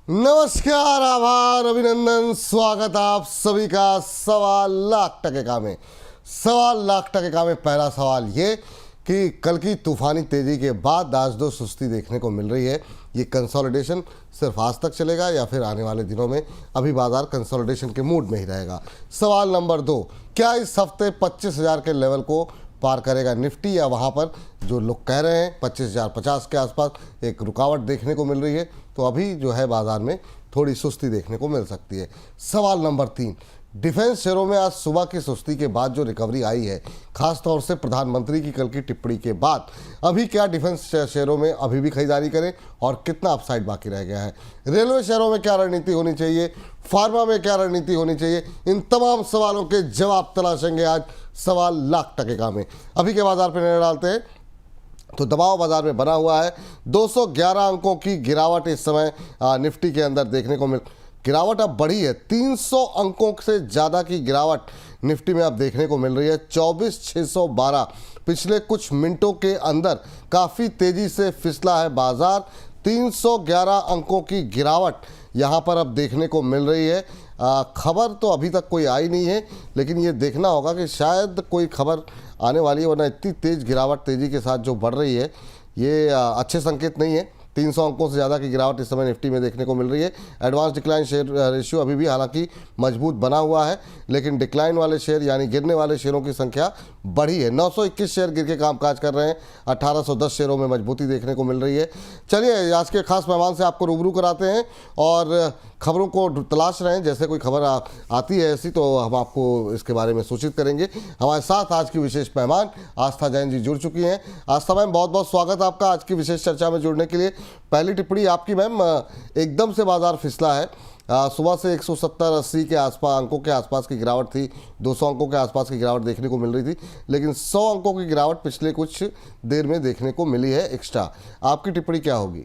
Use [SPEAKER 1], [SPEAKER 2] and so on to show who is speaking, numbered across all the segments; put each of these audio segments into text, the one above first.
[SPEAKER 1] नमस्कार, आभार, अभिनंदन, स्वागत आप सभी का 1.25 लाख का में। 1.25 लाख का में पहला सवाल ये कि कल की तूफानी तेजी के बाद आज दो सुस्ती देखने को मिल रही है। ये कंसोलिडेशन सिर्फ आज तक चलेगा या फिर आने वाले दिनों में अभी बाजार कंसोलिडेशन के मूड में ही रहेगा। सवाल नंबर 2, क्या इस हफ्ते 25,000 के लेवल को पार करेगा निफ्टी, या वहाँ पर जो लोग कह रहे हैं 25,050 के आसपास एक रुकावट देखने को मिल रही है, तो अभी जो है बाजार में थोड़ी सुस्ती देखने को मिल सकती है। सवाल नंबर 3, डिफेंस शेयरों में आज सुबह की सुस्ती के बाद जो रिकवरी आई है, खास तौर से प्रधानमंत्री की कल की टिप्पणी के बाद, अभी क्या डिफेंस शेयरों में अभी भी खरीदारी करें और कितना अपसाइड बाकी रह गया है? रेलवे शेयरों में क्या रणनीति होनी चाहिए, फार्मा में क्या रणनीति होनी चाहिए, इन तमाम सवालों के जवाब तलाशेंगे आज 1.25 लाख का में। अभी के बाजार पर नजर डालते हैं तो दबाव बाजार में बना हुआ है। 211 अंकों की गिरावट इस समय निफ्टी के अंदर देखने को गिरावट अब बढ़ी है। 300 अंकों से ज़्यादा की गिरावट निफ्टी में अब देखने को मिल रही है। 24,612 पिछले कुछ मिनटों के अंदर काफ़ी तेज़ी से फिसला है बाजार। 311 अंकों की गिरावट यहाँ पर अब देखने को मिल रही है। खबर तो अभी तक कोई आई नहीं है, लेकिन ये देखना होगा कि शायद कोई खबर आने वाली है, वरना इतनी तेज़ गिरावट तेज़ी के साथ जो बढ़ रही है ये अच्छे संकेत नहीं है। 300 अंकों से ज़्यादा की गिरावट इस समय निफ्टी में देखने को मिल रही है। एडवांस डिक्लाइन शेयर रेशियो अभी भी हालांकि मजबूत बना हुआ है, लेकिन डिक्लाइन वाले शेयर यानी गिरने वाले शेयरों की संख्या बढ़ी है। 921 शेयर गिर के कामकाज कर रहे हैं। 1810 शेयरों में मजबूती देखने को मिल रही है। चलिए आज के खास मेहमान से आपको रूबरू कराते हैं और खबरों को तलाश रहे हैं। जैसे कोई खबर आती है ऐसी तो हम आपको इसके बारे में सूचित करेंगे। हमारे साथ आज की विशेष मेहमान आस्था जैन जी जुड़ चुकी हैं। आस्था मैम, बहुत बहुत स्वागत आपका आज की विशेष चर्चा में जुड़ने के लिए। पहली टिप्पणी आपकी मैम, एकदम से बाजार फिसला है। सुबह से 170-80 के आसपास अंकों के आसपास की गिरावट थी, 200 अंकों के आसपास की गिरावट देखने को मिल रही थी, लेकिन 100 अंकों की गिरावट पिछले कुछ देर में देखने को मिली है एक्स्ट्रा। आपकी टिप्पणी क्या होगी?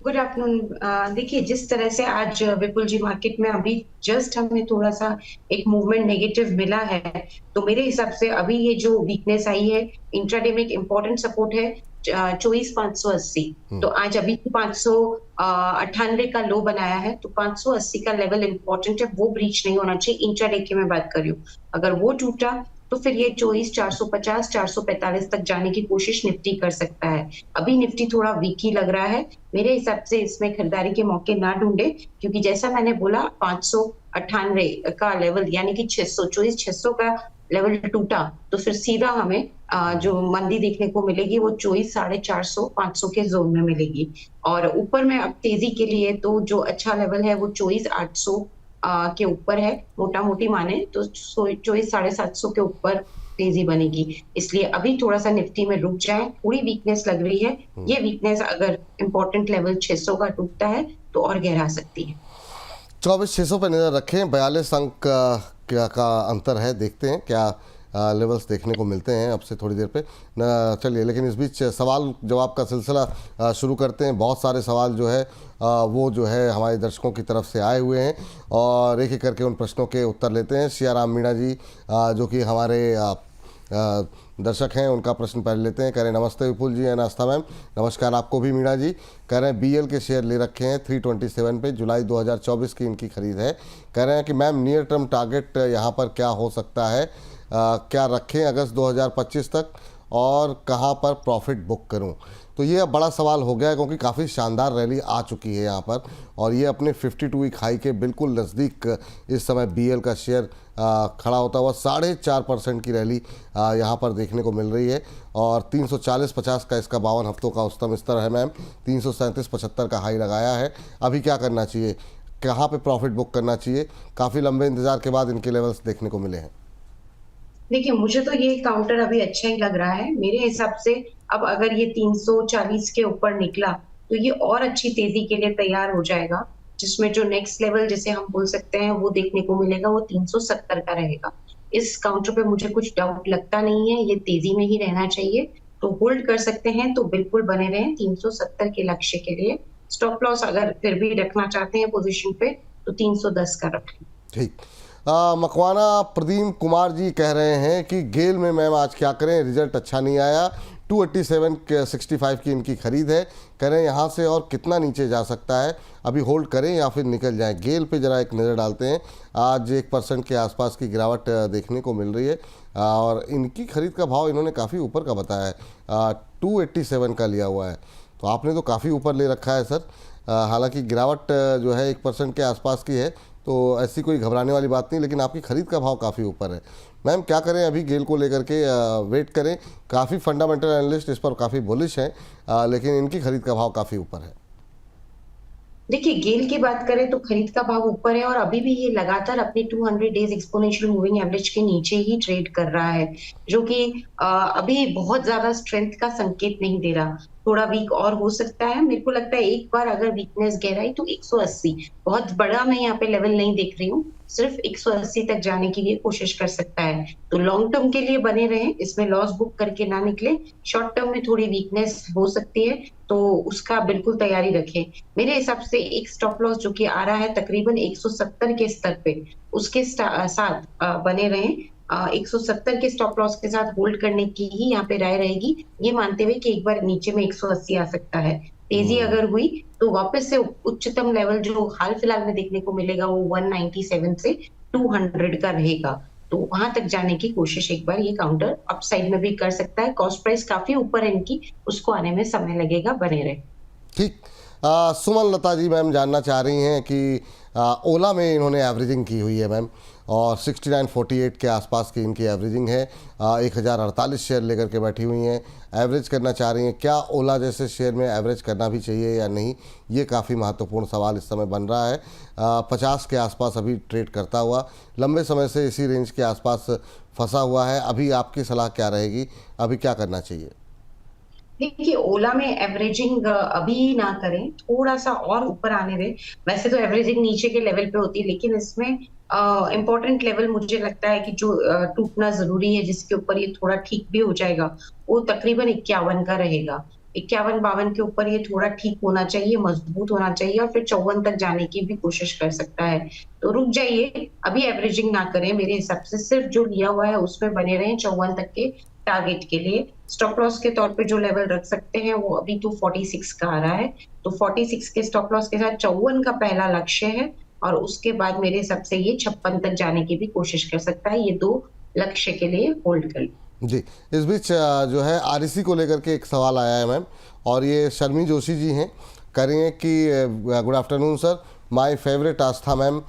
[SPEAKER 2] Good afternoon. देखिए, जिस तरह से आज विपुल जी मार्केट में अभी जस्ट हमें थोड़ा सा एक मूवमेंट नेगेटिव मिला है, तो मेरे हिसाब से अभी ये जो वीकनेस आई है, इंट्राडे में एक इम्पोर्टेंट सपोर्ट है 24,580। तो आज अभी 598 का लो बनाया है, तो 580 का लेवल इंपॉर्टेंट है, वो ब्रीच नहीं होना चाहिए। इंट्राडे की मैं बात कर रही हूँ, अगर वो टूटा तो फिर ये 24,450 445 तक जाने की कोशिश निफ्टी कर सकता है। अभी निफ्टी थोड़ा वीक ही लग रहा है। मेरे हिसाब से इसमें खरीदारी के मौके ना ढूंढे, क्योंकि जैसा मैंने बोला 598 का लेवल यानी कि 600 का लेवल टूटा तो फिर सीधा हमें जो मंदी देखने को मिलेगी वो 24,450 500 के जोन में मिलेगी। और ऊपर में अब तेजी के लिए तो जो अच्छा लेवल है वो 24,800 के ऊपर है। मोटा मोटी माने तो 24,750 के ऊपर तेजी बनेगी। इसलिए अभी थोड़ा सा निफ्टी में रुक जाए, थोड़ी वीकनेस लग रही है। ये वीकनेस अगर इंपॉर्टेंट लेवल 600 का टूटता है तो और गहरा सकती है।
[SPEAKER 1] 24,600 पे नज़र रखें। 42 अंक का अंतर है, देखते हैं क्या लेवल्स देखने को मिलते हैं अब से थोड़ी देर पे न। चलिए, लेकिन इस बीच सवाल जवाब का सिलसिला शुरू करते हैं। बहुत सारे सवाल जो है वो जो है हमारे दर्शकों की तरफ से आए हुए हैं और एक एक करके उन प्रश्नों के उत्तर लेते हैं। सियाराम मीणा जी जो कि हमारे दर्शक हैं, उनका प्रश्न पहले लेते हैं। कह रहे हैं नमस्ते विपुल जी एंड आस्था मैम। नमस्कार आपको भी मीणा जी। कह रहे हैं बीएल के शेयर ले रखे हैं 327 पे, जुलाई 2024 की इनकी खरीद है। कह रहे हैं कि मैम नियर टर्म टारगेट यहाँ पर क्या हो सकता है, क्या रखें अगस्त 2025 तक, और कहाँ पर प्रॉफिट बुक करूं? तो ये अब बड़ा सवाल हो गया है, क्योंकि काफ़ी शानदार रैली आ चुकी है यहाँ पर और ये अपने 52 वीक हाई के बिल्कुल नज़दीक इस समय बीएल का शेयर खड़ा होता हुआ 4.5% की रैली यहाँ पर देखने को मिल रही है। और 340-50 का इसका 52 हफ्तों का उच्चतम स्तर है मैम। 337-75 का हाई लगाया है। अभी क्या करना चाहिए, कहाँ पे प्रॉफिट बुक करना चाहिए? काफ़ी लंबे इंतज़ार के बाद इनके लेवल्स देखने को मिले हैं।
[SPEAKER 2] देखिए, मुझे तो ये काउंटर अभी अच्छा ही लग रहा है। मेरे हिसाब से अब अगर ये 340 के ऊपर निकला तो ये और अच्छी तेजी के लिए तैयार हो जाएगा, जिसमें जो नेक्स्ट लेवल जिसे हम बोल सकते हैं वो देखने को मिलेगा वो 370 का रहेगा। इस काउंटर पे मुझे कुछ डाउट लगता नहीं है, ये तेजी में ही रहना चाहिए। तो होल्ड कर सकते हैं तो बिल्कुल बने रहें 370 के लक्ष्य के लिए। स्टॉप लॉस अगर फिर भी रखना चाहते हैं पोजीशन पे तो 310 का रखें।
[SPEAKER 1] ठीक। मकवाना प्रदीप कुमार जी कह रहे हैं कि गेल में मैम आज क्या करें, रिजल्ट अच्छा नहीं आया, 287 के 65 की इनकी खरीद है। करें यहाँ से और कितना नीचे जा सकता है, अभी होल्ड करें या फिर निकल जाएं। गेल पे ज़रा एक नज़र डालते हैं। आज 1% के आसपास की गिरावट देखने को मिल रही है और इनकी खरीद का भाव इन्होंने काफ़ी ऊपर का बताया है, 287 का लिया हुआ है। तो आपने तो काफ़ी ऊपर ले रखा है सर। हालांकि गिरावट जो है 1% के आसपास की है, तो ऐसी कोई घबराने वाली बात नहीं, लेकिन आपकी खरीद का भाव काफ़ी ऊपर है। मैम क्या करें अभी गेल को लेकर के? वेट करें। काफ़ी फंडामेंटल एनालिस्ट इस पर काफ़ी बुलिश हैं, लेकिन इनकी खरीद का भाव काफ़ी ऊपर है।
[SPEAKER 2] देखिए, गेल की बात करें तो खरीद का भाव ऊपर है और अभी भी ये लगातार अपने 200 डेज एक्सपोनेंशियल मूविंग एवरेज के नीचे ही ट्रेड कर रहा है, जो कि अभी बहुत ज्यादा स्ट्रेंथ का संकेत नहीं दे रहा। थोड़ा वीक और हो सकता है। मेरे को लगता है एक बार अगर वीकनेस गहराई तो 180, बहुत बड़ा मैं यहाँ पे लेवल नहीं देख रही हूँ, सिर्फ 180 तक जाने की लिए कोशिश कर सकता है। तो लॉन्ग टर्म के लिए बने रहे, इसमें लॉस बुक करके ना निकले। शॉर्ट टर्म में थोड़ी वीकनेस हो सकती है, तो उसका बिल्कुल तैयारी रखें। मेरे हिसाब से एक स्टॉप लॉस जो कि आ रहा है तकरीबन 170 के स्तर पे, उसके साथ बने रहें। 170 के स्टॉप लॉस के साथ होल्ड करने की ही यहाँ पे राय रहेगी, ये मानते हुए कि एक बार नीचे में 180 आ सकता है। तेजी अगर हुई तो वापस से उच्चतम लेवल जो हाल फिलहाल में देखने को मिलेगा वो 197 से 200 का रहेगा। तो वहां तक जाने की कोशिश एक बार ये काउंटर अपसाइड में भी कर सकता है। कॉस्ट प्राइस काफी ऊपर है इनकी, उसको आने में समय लगेगा, बने रहे।
[SPEAKER 1] ठीक। सुमन लता जी मैम जानना चाह रही हैं कि ओला में इन्होंने एवरेजिंग की हुई है मैम, और 6948 के आसपास की इनकी एवरेजिंग है। 1048 शेयर लेकर के बैठी हुई हैं, एवरेज करना चाह रही हैं। क्या ओला जैसे शेयर में एवरेज करना भी चाहिए या नहीं, ये काफ़ी महत्वपूर्ण सवाल इस समय बन रहा है। 50 के आसपास अभी ट्रेड करता हुआ, लंबे समय से इसी रेंज के आसपास फंसा हुआ है। अभी आपकी सलाह क्या रहेगी, अभी क्या करना चाहिए?
[SPEAKER 2] देखिए, ओला में एवरेजिंग अभी ना करें, थोड़ा सा और ऊपर आने दें। वैसे तो एवरेजिंग नीचे के लेवल पे होती है, लेकिन इसमें इम्पोर्टेंट लेवल मुझे लगता है कि जो टूटना जरूरी है, जिसके ऊपर ये थोड़ा ठीक भी हो जाएगा, वो तकरीबन 51 का रहेगा। 51-52 के ऊपर ये थोड़ा ठीक होना चाहिए, मजबूत होना चाहिए, और फिर 54 तक जाने की भी कोशिश कर सकता है। तो रुक जाइए, अभी एवरेजिंग ना करें। मेरे हिसाब से सिर्फ जो लिया हुआ है उसमें बने रहें 54 तक के टारगेट के लिए। स्टॉप लॉस के तौर पे जो लेवल रख सकते हैं वो अभी तो 46 का आ रहा है, तो 46 के स्टॉप लॉस के साथ 54 का पहला लक्ष्य है, और उसके बाद मेरे हिसाब से ये 56 तक जाने की भी कोशिश कर सकता है। ये दो लक्ष्य के लिए होल्ड कर।
[SPEAKER 1] जी, इस बीच जो है आरईसी को लेकर के एक सवाल आया है मैम, और ये शर्मी जोशी जी हैं, कह रही हैं कि good afternoon sir, my favourite Aastha ma'am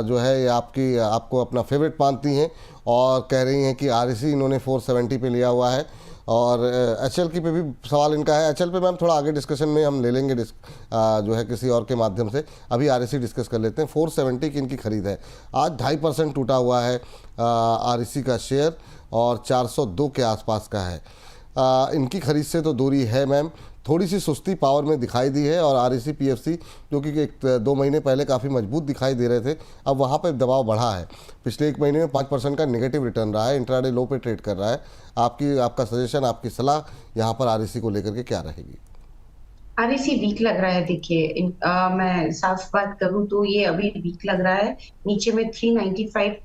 [SPEAKER 1] जो है ये आपको अपना फेवरेट मानती हैं, और कह रही हैं कि आरईसी इन्होंने 470 पे लिया हुआ है। और एचएल की पे भी सवाल इनका है। एचएल पे मैम थोड़ा आगे डिस्कशन में हम ले लेंगे जो है किसी और के माध्यम से, अभी आरईसी डिस्कस कर लेते हैं। 470 की इनकी खरीद है। आज 2.5% टूटा हुआ है आरईसी का शेयर, और 402 के आसपास का है। इनकी खरीद से तो दूरी है मैम, थोड़ी सी सुस्ती पावर में दिखाई दी है, और आरईसी पीएफसी जो कि 2 महीने पहले काफ़ी मजबूत दिखाई दे रहे थे, अब वहाँ पर दबाव बढ़ा है। पिछले 1 महीने में 5% का नेगेटिव रिटर्न रहा है, इंट्राडे लो पे ट्रेड कर रहा है। आपका सजेशन, आपकी सलाह यहाँ पर आरईसी को लेकर के क्या रहेगी?
[SPEAKER 2] आरईसी वीक लग रहा है। देखिए, मैं साफ बात करूं तो ये अभी वीक लग रहा है। नीचे में 395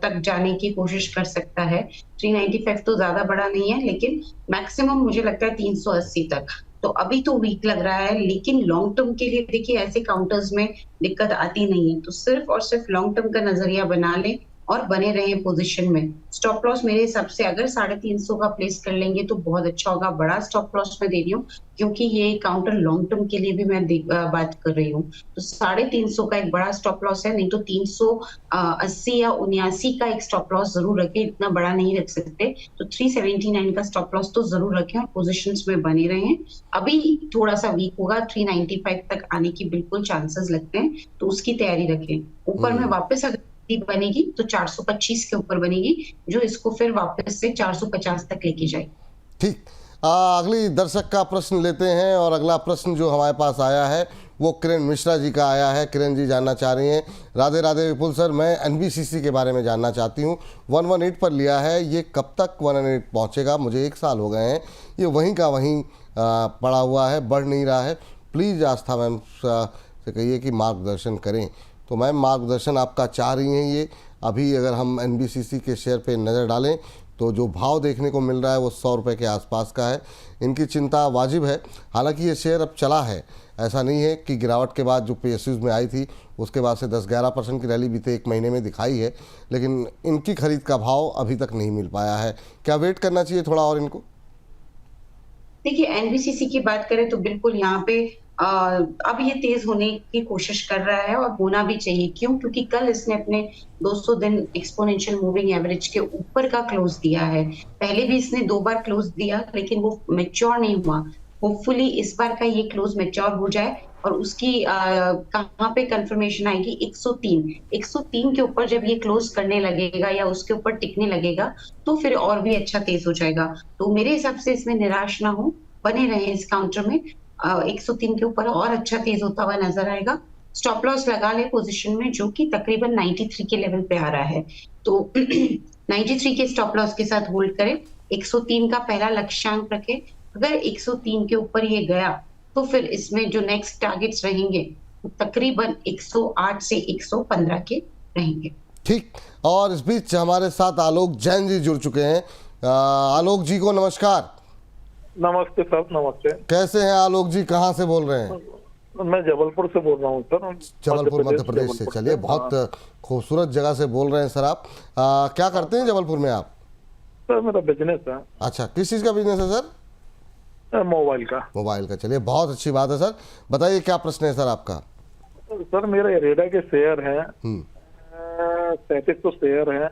[SPEAKER 2] तक जाने की कोशिश कर सकता है। 395 तो ज्यादा बड़ा नहीं है, लेकिन मैक्सिमम मुझे लगता है 380 तक। तो अभी तो वीक लग रहा है, लेकिन लॉन्ग टर्म के लिए देखिए ऐसे काउंटर्स में दिक्कत आती नहीं है, तो सिर्फ और सिर्फ लॉन्ग टर्म का नजरिया बना ले और बने रहे पोजीशन में। स्टॉप लॉस मेरे हिसाब से अगर 350 का प्लेस कर लेंगे तो बहुत अच्छा होगा। बड़ा स्टॉप लॉस मैं दे रही हूँ, क्योंकि ये काउंटर लॉन्ग टर्म के लिए भी मैं बात कर रही हूँ। तो 350 का एक बड़ा स्टॉप लॉस है, नहीं तो 380 या 79 का एक स्टॉप लॉस जरूर रखें, इतना बड़ा नहीं रख सकते। तो 379 का स्टॉप लॉस तो जरूर रखें और पोजिशन में बने रहे। अभी थोड़ा सा वीक होगा, 395 तक आने की बिल्कुल चांसेस लगते हैं, तो उसकी तैयारी रखें। ऊपर में वापस अगर बनेगी तो 425 के ऊपर बनेगी, जो इसको फिर वापस से 450 तक लेके जाए।
[SPEAKER 1] ठीक। अगली दर्शक का प्रश्न लेते हैं, और अगला प्रश्न जो हमारे पास आया है वो किरण मिश्रा जी का आया है। किरण जी जानना चाह रही हैं, राधे राधे विपुल सर, मैं एनबीसीसी के बारे में जानना चाहती हूँ। 118 पर लिया है, ये कब तक 118 पहुँचेगा? मुझे 1 साल हो गए हैं, ये वहीं का वहीं पड़ा हुआ है, बढ़ नहीं रहा है। प्लीज़ आस्था मैम से कहिए कि मार्गदर्शन करें। तो मैम मार्गदर्शन आपका चाह रही हैं ये, अभी अगर हम एनबीसीसी के शेयर पे नज़र डालें तो जो भाव देखने को मिल रहा है वो 100 रुपये के आसपास का है। इनकी चिंता वाजिब है। हालांकि ये शेयर अब चला है, ऐसा नहीं है कि गिरावट के बाद जो PSUs में आई थी उसके बाद से 10-11% की रैली बीते एक महीने में दिखाई है, लेकिन इनकी खरीद का भाव अभी तक नहीं मिल पाया है। क्या वेट करना चाहिए थोड़ा और इनको?
[SPEAKER 2] देखिए, एनबीसीसी की बात करें तो बिल्कुल यहाँ पे अब ये तेज होने की कोशिश कर रहा है और होना भी चाहिए। क्यों? क्योंकि कल इसने अपने 200 दिन एक्सपोनेंशियल मूविंग एवरेज के ऊपर का क्लोज दिया है। पहले भी इसने 2 बार क्लोज दिया, लेकिन वो मैच्योर नहीं हुआ। होपफुली इस बार का ये क्लोज मैच्योर हो जाए और उसकी कहाँ पे कंफर्मेशन आएगी? 103। 103 के ऊपर जब ये क्लोज करने लगेगा या उसके ऊपर टिकने लगेगा, तो फिर और भी अच्छा तेज हो जाएगा। तो मेरे हिसाब से इसमें निराश ना हो, बने रहे इस काउंटर में। 103 के ऊपर और अच्छा तेज होता हुआ नजर आएगा। स्टॉप लॉस लगा ले पोजीशन में, जो कि तकरीबन 93 के लेवल पे आ रहा है। तो 93 के स्टॉप लॉस के साथ होल्ड करें। 103 का पहला लक्ष्यांक रखें। अगर 103 के ऊपर ये गया तो फिर इसमें जो नेक्स्ट टारगेट्स रहेंगे वो तकरीबन 108 से 115 के रहेंगे।
[SPEAKER 1] ठीक। और इस बीच हमारे साथ आलोक जैन जी जुड़ चुके हैं। आलोक जी को नमस्कार।
[SPEAKER 3] नमस्ते सर, नमस्ते।
[SPEAKER 1] कैसे हैं आलोक जी? कहाँ से बोल रहे हैं?
[SPEAKER 3] मैं जबलपुर से बोल रहा हूँ सर।
[SPEAKER 1] जबलपुर मध्य प्रदेश से। चलिए, बहुत खूबसूरत जगह से बोल रहे हैं सर आप। क्या करते हैं जबलपुर में आप?
[SPEAKER 3] सर मेरा बिजनेस है।
[SPEAKER 1] अच्छा, किस चीज़ का बिजनेस है सर?
[SPEAKER 3] मोबाइल का।
[SPEAKER 1] मोबाइल का। चलिए, बहुत अच्छी बात है सर। बताइए क्या प्रश्न है सर आपका?
[SPEAKER 3] सर मेरा इरेडा के शेयर है 3700 शेयर है,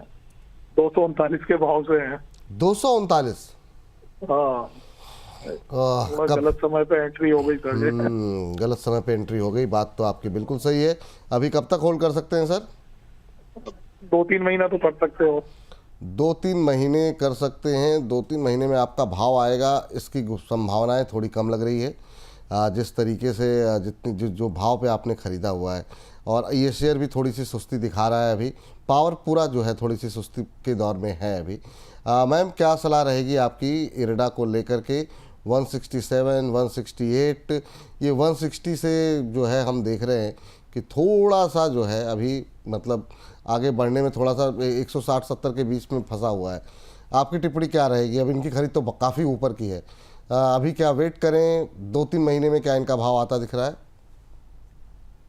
[SPEAKER 3] 239 के भाव से है।
[SPEAKER 1] 239?
[SPEAKER 3] हाँ, गलत समय पे एंट्री हो गई सर।
[SPEAKER 1] गलत समय पे एंट्री हो गई, बात तो आपकी बिल्कुल सही है। अभी कब तक होल्ड कर सकते हैं सर?
[SPEAKER 3] 2-3 महीना तो कर सकते हो।
[SPEAKER 1] 2-3 महीने कर सकते हैं। 2-3 महीने में आपका भाव आएगा, इसकी संभावनाएं थोड़ी कम लग रही है। जिस तरीके से जितनी जो भाव पे आपने ख़रीदा हुआ है, और ये शेयर भी थोड़ी सी सुस्ती दिखा रहा है। अभी पावर पूरा जो है थोड़ी सी सुस्ती के दौर में है अभी। मैम, क्या सलाह रहेगी आपकी इरेडा को लेकर के? 167, 168, ये 160 से जो है हम देख रहे हैं कि थोड़ा सा जो है अभी मतलब आगे बढ़ने में थोड़ा सा 160-70 के बीच में फंसा हुआ है। आपकी टिप्पणी क्या रहेगी? अब इनकी खरीद तो काफ़ी ऊपर की है। अभी क्या वेट करें? 2-3 महीने में क्या इनका भाव आता दिख रहा है?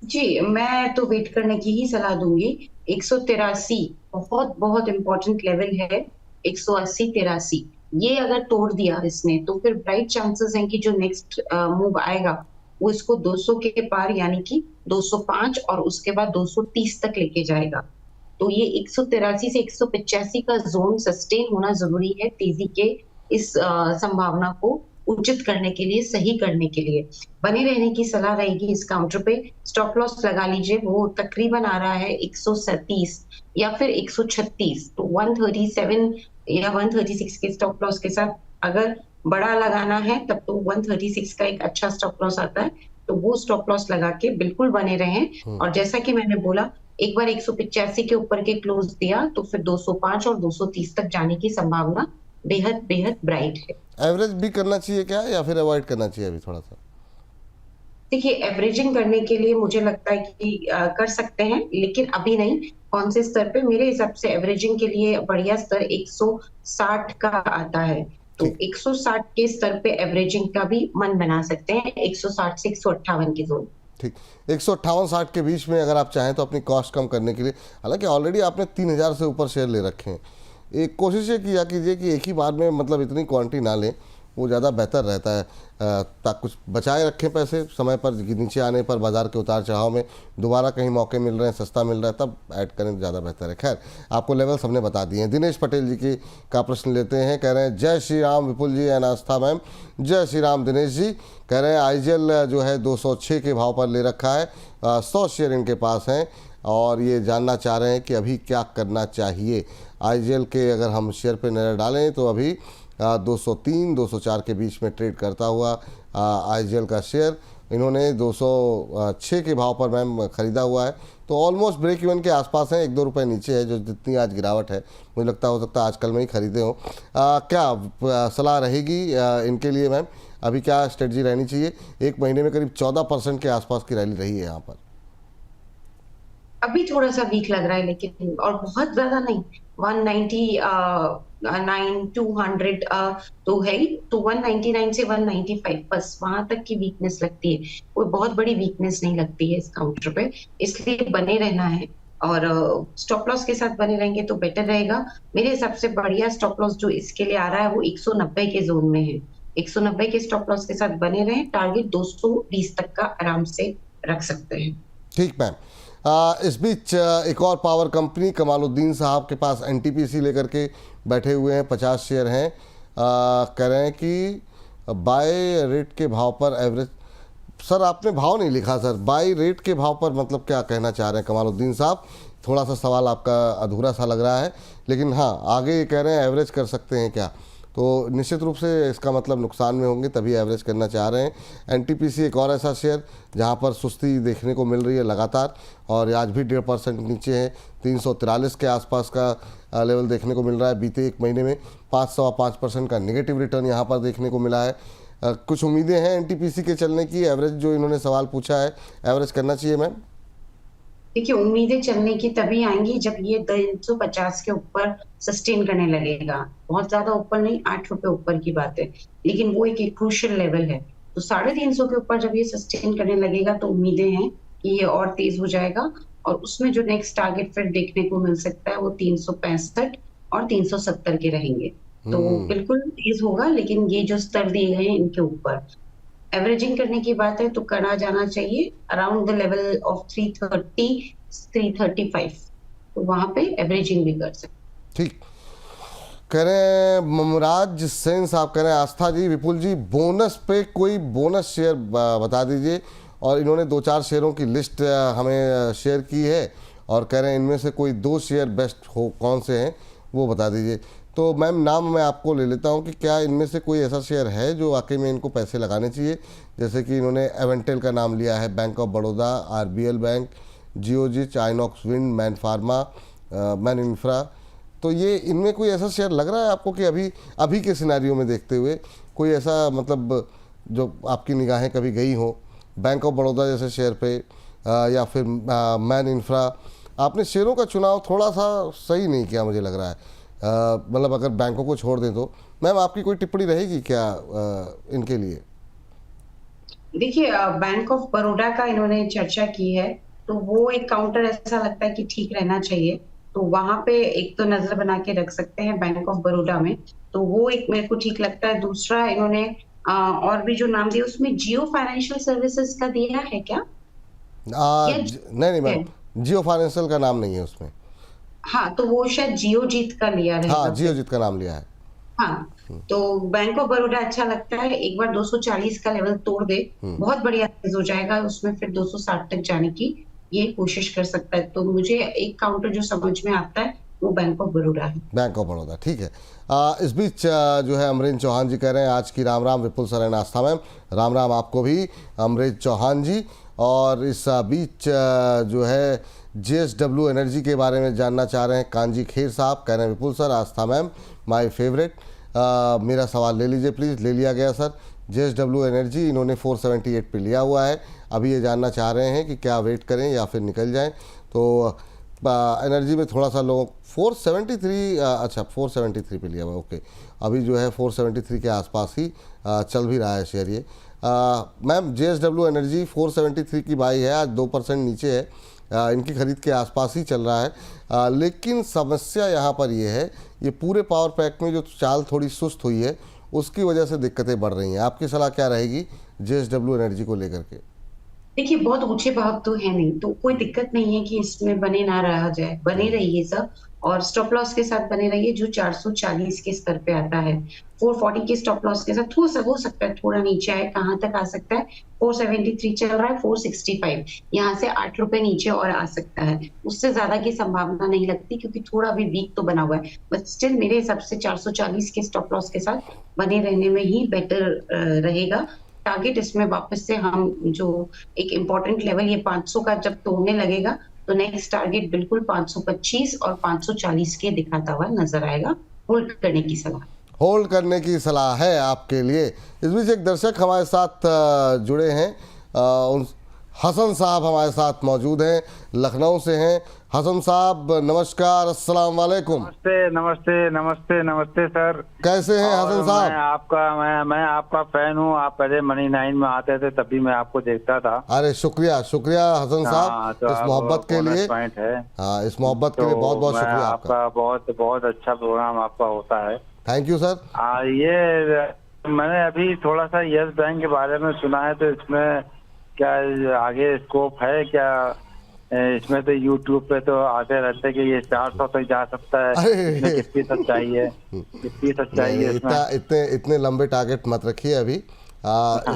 [SPEAKER 2] जी, मैं तो वेट करने की ही सलाह दूंगी। 183 बहुत बहुत इंपॉर्टेंट लेवल है। 180-83 ये अगर तोड़ दिया इसने तो फिर ब्राइट चांसेस हैं कि जो नेक्स्ट मूव आएगा वो इसको 200 के पार यानी कि 205 और उसके बाद 230 तक लेके जाएगा। तो ये 183 से 185 का जोन सस्टेन होना जरूरी है तेजी के इस संभावना को उचित करने के लिए, सही करने के लिए। बने रहने की सलाह रहेगी इस काउंटर पे। स्टॉप लॉस लगा लीजिए, वो तकरीबन आ रहा है 137 या फिर 136। तो 137 या 136 के स्टॉप लॉस के साथ अगर बड़ा लगाना है तब तो 136 का एक अच्छा स्टॉप लॉस आता है। तो वो स्टॉप लॉस लगा के बिल्कुल बने रहें। और जैसा कि मैंने बोला, एक बार 185 के ऊपर के क्लोज दिया तो फिर 205 और 230 तक जाने की संभावना बेहद बेहद ब्राइट है।
[SPEAKER 1] एवरेज भी करना चाहिए क्या, या फिर अवॉइड करना चाहिए अभी थोड़ा सा?
[SPEAKER 2] देखिए, एवरेजिंग करने के लिए मुझे लगता है कि कर सकते हैं, लेकिन अभी नहीं। कौन से स्तर पे? मेरे हिसाब से एवरेजिंग के लिए बढ़िया स्तर 160 का आता है। तो 160 के स्तर पे एवरेजिंग का भी मन बना सकते हैं, 160 से 158 के जोन।
[SPEAKER 1] ठीक। 158-60 के बीच में अगर आप चाहें तो अपनी कॉस्ट कम करने के लिए, हालांकि ऑलरेडी आपने 3000 से ऊपर शेयर ले रखे हैं, एक कोशिश ये किया कीजिए कि एक ही बार में मतलब इतनी क्वांटिटी ना लें, वो ज़्यादा बेहतर रहता है। ताकि कुछ बचाए रखें पैसे, समय पर नीचे आने पर बाज़ार के उतार चढ़ाव में दोबारा कहीं मौके मिल रहे हैं, सस्ता मिल रहा है, तब ऐड करें तो ज़्यादा बेहतर है। खैर, आपको लेवल्स हमने बता दिए हैं। दिनेश पटेल जी की का प्रश्न लेते हैं। कह रहे हैं जय श्री राम विपुल जी एंड आस्था मैम। जय श्री राम दिनेश जी। कह रहे हैं आईजीएल जो है 206 के भाव पर ले रखा है, 100 शेयर इनके पास हैं और ये जानना चाह रहे हैं कि अभी क्या करना चाहिए। आईजीएल के अगर हम शेयर पे नज़र डालें तो अभी 203-204 के बीच में ट्रेड करता हुआ आईजीएल का शेयर इन्होंने 206 के भाव पर मैम ख़रीदा हुआ है। तो ऑलमोस्ट ब्रेक इवन के आसपास हैं, 1-2 रुपये नीचे है। जो जितनी आज गिरावट है मुझे लगता हो सकता है आजकल में ही खरीदे हो। क्या सलाह रहेगी इनके लिए मैम? अभी क्या स्ट्रेटजी रहनी चाहिए? एक महीने में करीब 14% के आसपास की रैली रही है यहाँ पर।
[SPEAKER 2] अभी थोड़ा सा वीक लग रहा है, लेकिन और बहुत ज्यादा नहीं। 199 200 तो है ही, तो 199 से 195 बस वहां तक की वीकनेस लगती है। कोई बहुत बड़ी वीकनेस नहीं लगती है इस काउंटर पे, इसलिए बने रहना है। और स्टॉप लॉस के साथ बने रहेंगे तो बेटर रहेगा। मेरे हिसाब से बढ़िया स्टॉप लॉस जो इसके लिए आ रहा है वो 190 के जोन में है। 190 के स्टॉप लॉस के साथ बने रहे, टारगेट 220 तक का आराम से रख सकते हैं।
[SPEAKER 1] ठीक मैम। इस बीच एक और पावर कंपनी कमालुद्दीन साहब के पास एनटीपीसी लेकर के बैठे हुए हैं, 50 शेयर हैं। कह रहे हैं कि बाय रेट के भाव पर एवरेज। सर आपने भाव नहीं लिखा सर, बाय रेट के भाव पर मतलब क्या कहना चाह रहे हैं कमालुद्दीन साहब? थोड़ा सा सवाल आपका अधूरा सा लग रहा है, लेकिन हाँ आगे ये कह रहे हैं एवरेज कर सकते हैं क्या, तो निश्चित रूप से इसका मतलब नुकसान में होंगे तभी एवरेज करना चाह रहे हैं। एनटीपीसी एक और ऐसा शेयर जहां पर सुस्ती देखने को मिल रही है लगातार, और आज भी 1.5% नीचे है। 343 के आसपास का लेवल देखने को मिल रहा है। बीते एक महीने में 5.5% का नेगेटिव रिटर्न यहां पर देखने को मिला है। कुछ उम्मीदें हैं एनटीपीसी के चलने की? एवरेज जो इन्होंने सवाल पूछा है, एवरेज करना चाहिए मैम?
[SPEAKER 2] देखिए, उम्मीदें चलने की तभी आएंगी जब ये 350 के ऊपर सस्टेन करने लगेगा। बहुत ज्यादा ऊपर नहीं, 8 रुपए ऊपर की बात है, लेकिन वो एक क्रूशियल लेवल है। तो 350 के ऊपर जब ये सस्टेन करने लगेगा तो उम्मीदें हैं कि ये और तेज हो जाएगा, और उसमें जो नेक्स्ट टारगेट फिर देखने को मिल सकता है वो 365 और 370 के रहेंगे। तो बिल्कुल तेज होगा, लेकिन ये जो स्तर दिए गए हैं इनके ऊपर एवरेजिंग करने की बात है तो करा जाना चाहिए अराउंड द लेवल ऑफ 330 335, तो वहां पे एवरेजिंग भी कर सकते।
[SPEAKER 1] ठीक कह रहे हैं ममराज सेन साहब। कह रहे हैं आस्था जी, विपुल जी, बोनस पे कोई बोनस शेयर बता दीजिए। और इन्होंने 2-4 शेयरों की लिस्ट हमें शेयर की है, और कह रहे हैं इनमें से कोई 2 शेयर बेस्ट हो, कौन से हैं वो बता दीजिए। तो मैम नाम मैं आपको ले लेता हूं कि क्या इनमें से कोई ऐसा शेयर है जो वाकई में इनको पैसे लगाने चाहिए? जैसे कि इन्होंने एवेंटेल का नाम लिया है, Bank of Baroda, RBL Bank, जियोजिच, Inox Wind, Man Pharma, Man Infra. तो ये इनमें कोई ऐसा शेयर लग रहा है आपको कि अभी के सिनेरियो में देखते हुए कोई ऐसा मतलब जो आपकी निगाहें कभी गई हो, बैंक ऑफ बड़ौदा जैसे शेयर पे या फिर मैन इंफ्रा? आपने शेयरों का चुनाव थोड़ा सा सही नहीं किया मुझे लग रहा है। मतलब अगर बैंकों को छोड़ दें तो मैम आपकी कोई टिप्पणी रहेगी क्या इनके लिए?
[SPEAKER 2] देखिए, बैंक ऑफ बड़ौदा का इन्होंने चर्चा की है, तो वो एक काउंटर ऐसा लगता है कि ठीक रहना चाहिए, तो वहां पे एक तो नजर बना के रख सकते हैं बैंक ऑफ बड़ौदा में, तो वो एक मेरे को ठीक लगता है। दूसरा इन्होंने और भी जो नाम दिया उसमें जियो फाइनेंशियल सर्विसेज का दिया है क्या?
[SPEAKER 1] नहीं मैम, जियो फाइनेंशियल का नाम नहीं है उसमें।
[SPEAKER 2] हाँ, तो वो शायद जियोजीत का लिया रहेगा।
[SPEAKER 1] हाँ, जियोजीत का नाम लिया है।
[SPEAKER 2] हाँ, तो बैंक ऑफ बड़ौदा अच्छा लगता है। एक बार 240 का लेवल तोड़ दे, बहुत बढ़िया तेज हो जाएगा, उसमें फिर 260 तक जाने की ये कोशिश कर सकता है। तो मुझे एक काउंटर जो समझ में आता है वो बैंक ऑफ बड़ौदा है।
[SPEAKER 1] बैंक ऑफ बड़ौदा, ठीक है। इस बीच जो है अमरेंद्र चौहान जी कह रहे हैं आज की राम राम Vipul sir and Aastha ma'am. राम राम आपको भी अमरेंद्र चौहान जी। और इस बीच जो है JSW एनर्जी के बारे में जानना चाह रहे हैं कांजी खेर साहब। कह रहे हैं Vipul sir, Aastha ma'am my favourite, मेरा सवाल ले लीजिए प्लीज़। ले लिया गया सर। JSW एनर्जी इन्होंने 478 पे लिया हुआ है। अभी ये जानना चाह रहे हैं कि क्या वेट करें या फिर निकल जाएं। तो एनर्जी में थोड़ा सा लोग 473 अच्छा 473 पे लिया हुआ, ओके। अभी जो है 473 के आसपास ही चल भी रहा है शेयर ये। मैम JSW एनर्जी 473 की बाई है, आज 2% नीचे है। इनकी खरीद के आसपास ही चल रहा है। लेकिन समस्या यहाँ पर ये है, ये पूरे पावर पैक में जो चाल थोड़ी सुस्त हुई है उसकी वजह से दिक्कतें बढ़ रही हैं। आपकी सलाह क्या रहेगी JSW एनर्जी को लेकर के?
[SPEAKER 2] देखिए, बहुत ऊंचे भाव तो है नहीं, तो कोई दिक्कत नहीं है कि इसमें बने ना रहा जाए, बने रहिए सब, और स्टॉप लॉस के साथ बने रहिए जो 440 के स्तर पे आता है। 440 के स्टॉप लॉस के साथ हो सकता है थोड़ा नीचे आए, कहाँ तक आ सकता है? 473 चल रहा है, 465, यहाँ से 8 रुपए नीचे और आ सकता है। उससे ज्यादा की संभावना नहीं लगती क्योंकि थोड़ा भी वीक तो बना हुआ है, बट स्टिल मेरे हिसाब से 440 के स्टॉप लॉस के साथ बने रहने में ही बेटर रहेगा। टारगेट इसमें वापस से हम जो एक इम्पोर्टेंट लेवल ये 500 का जब तोड़ने लगेगा तो नेक्स्ट टारगेट बिल्कुल 525 और 540 के दिखाता हुआ नजर आएगा। होल्ड करने की सलाह,
[SPEAKER 1] होल्ड करने की सलाह है आपके लिए। इस बीच एक दर्शक हमारे साथ जुड़े हैं। हसन साहब हमारे साथ मौजूद हैं, लखनऊ से हैं। हसन साहब नमस्कार, अस्सलाम वालेकुम।
[SPEAKER 4] नमस्ते नमस्ते नमस्ते नमस्ते सर।
[SPEAKER 1] कैसे हैं हसन साहब?
[SPEAKER 4] मैं आपका फैन हूँ। आप पहले मनी 9 में आते थे तभी मैं आपको देखता था।
[SPEAKER 1] अरे शुक्रिया शुक्रिया हसन
[SPEAKER 4] हाँ,
[SPEAKER 1] साहब,
[SPEAKER 4] तो
[SPEAKER 1] इस मोहब्बत के लिए।
[SPEAKER 4] पॉइंट है।
[SPEAKER 1] हाँ, इस मोहब्बत के लिए बहुत बहुत शुक्रिया आपका।
[SPEAKER 4] आपका बहुत बहुत अच्छा प्रोग्राम आपका होता है।
[SPEAKER 1] Thank you sir.
[SPEAKER 4] ये मैंने अभी थोड़ा सा यस बैंक के बारे में सुना है, तो इसमें क्या आगे स्कोप है क्या? इसमें तो यूट्यूब पे तो आते रहते कि ये 400 तक जा सकता है। इसमें कितनी सच्चाई है, कितनी सच्चाई है इसमें?
[SPEAKER 1] इतने लंबे टारगेट मत रखिए अभी।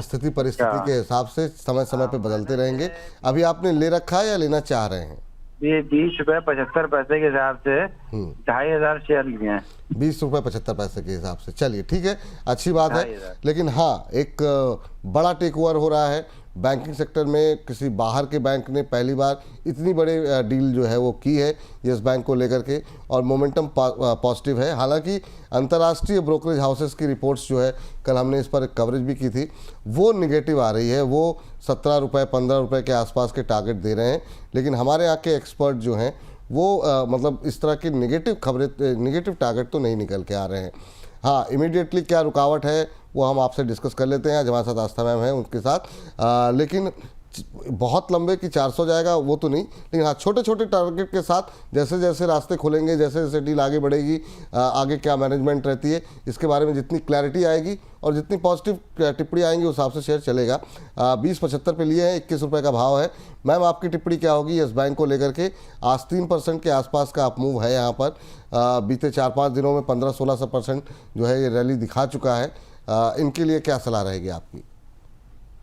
[SPEAKER 1] स्थिति परिस्थिति के हिसाब से समय समय पे बदलते रहेंगे। अभी आपने ले रखा है या लेना चाह रहे हैं?
[SPEAKER 4] ये 20 रुपए 75 पैसे के हिसाब से 2500 शेयर लिए हैं।
[SPEAKER 1] 20 रुपये 75 पैसे के हिसाब से, चलिए ठीक है, अच्छी बात है।
[SPEAKER 4] 2500।
[SPEAKER 1] लेकिन हाँ, एक बड़ा टेक ओवर हो रहा है बैंकिंग सेक्टर में। किसी बाहर के बैंक ने पहली बार इतनी बड़ी डील जो है वो की है यस बैंक को लेकर के, और मोमेंटम पॉजिटिव है। हालांकि अंतर्राष्ट्रीय ब्रोकरेज हाउसेस की रिपोर्ट्स जो है, कल हमने इस पर कवरेज भी की थी, वो निगेटिव आ रही है। वो 17 रुपये 15 रुपये के आसपास के टारगेट दे रहे हैं। लेकिन हमारे यहाँ के एक्सपर्ट जो हैं वो मतलब इस तरह की निगेटिव खबरें, निगेटिव टारगेट तो नहीं निकल के आ रहे हैं। हाँ, इमीडिएटली क्या रुकावट है वो हम आपसे डिस्कस कर लेते हैं। आज हमारे साथ आस्था मैम है, उनके साथ लेकिन बहुत लंबे कि 400 जाएगा वो तो नहीं, लेकिन हाँ छोटे छोटे टारगेट के साथ जैसे जैसे रास्ते खुलेंगे, जैसे जैसे डील आगे बढ़ेगी, आगे क्या मैनेजमेंट रहती है इसके बारे में जितनी क्लैरिटी आएगी और जितनी पॉजिटिव टिप्पणी आएंगी उस हिसाब से शेयर चलेगा। 20.75 पे लिए हैं, 21 रुपये का भाव है। मैम आपकी टिप्पणी क्या होगी यस बैंक को लेकर के? आज 3% के आसपास का आप मूव है यहाँ पर। बीते 4-5 दिनों में 15-16% जो है ये रैली दिखा चुका है। इनके लिए क्या सलाह रहेगी आपकी?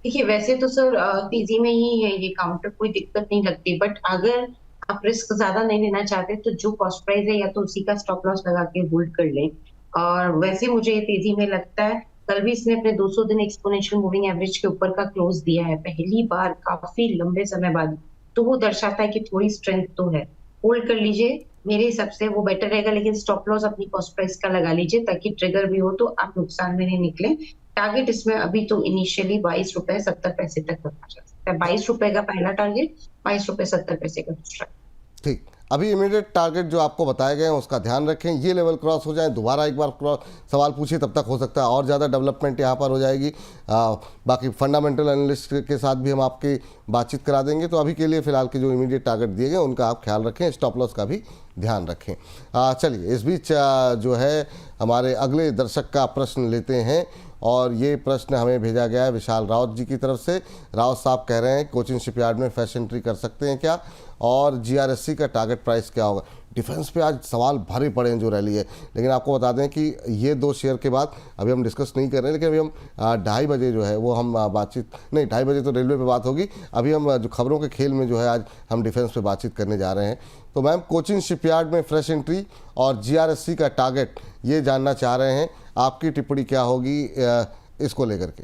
[SPEAKER 2] देखिए, वैसे तो सर तेजी में ही है ये काउंटर, कोई दिक्कत नहीं लगती, बट अगर आप रिस्क ज्यादा नहीं लेना चाहते तो जो कॉस्ट प्राइस है या तो उसी का स्टॉप लॉस लगा के होल्ड कर लें। और वैसे मुझे ये तेजी में लगता है। कल भी इसने अपने 200 दिन एक्सपोनेंशियल मूविंग एवरेज के ऊपर का क्लोज दिया है पहली बार काफी लंबे समय बाद, तो वो दर्शाता है कि थोड़ी स्ट्रेंथ तो है। होल्ड कर लीजिए, मेरे हिसाब से वो बेटर रहेगा, लेकिन स्टॉप लॉस अपनी कॉस्ट प्राइस का लगा लीजिए ताकि ट्रिगर भी हो तो आप नुकसान में नहीं निकले। टारगेट इसमें अभी तो इनिशियली 22 रुपए 70 पैसे तक रखा जा सकता है। 22 रुपए का पहला टारगेट, 22 रुपए 70 पैसे का दूसरा।
[SPEAKER 1] ठीक, अभी इमीडिएट टारगेट जो आपको बताए गए हैं उसका ध्यान रखें। ये लेवल क्रॉस हो जाए, दोबारा एक बार सवाल पूछिए, तब तक हो सकता है और ज़्यादा डेवलपमेंट यहाँ पर हो जाएगी। बाकी फंडामेंटल एनालिस्ट के साथ भी हम आपकी बातचीत करा देंगे। तो अभी के लिए फ़िलहाल के जो इमीडिएट टारगेट दिए गए उनका आप ख्याल रखें, स्टॉप लॉस का भी ध्यान रखें। चलिए, इस बीच जो है हमारे अगले दर्शक का प्रश्न लेते हैं, और ये प्रश्न हमें भेजा गया है विशाल राउत जी की तरफ से। राउत साहब कह रहे हैं कोचिन शिपयार्ड में फ्रेश एंट्री कर सकते हैं क्या, और जीआरएससी का टारगेट प्राइस क्या होगा? डिफेंस पे आज सवाल भरे पड़े हैं जो रैली है, लेकिन आपको बता दें कि ये 2 शेयर के बाद अभी हम डिस्कस नहीं कर रहे हैं, लेकिन अभी हम 2:30 बजे जो है वो हम बातचीत नहीं, 2:30 बजे तो रेलवे पे बात होगी। अभी हम जो खबरों के खेल में जो है आज हम डिफेंस पे बातचीत करने जा रहे हैं। तो मैम, कोचिन शिपयार्ड में फ्रेश एंट्री और जीआरएससी का टारगेट ये जानना चाह रहे हैं, आपकी टिप्पणी क्या होगी इसको लेकर के?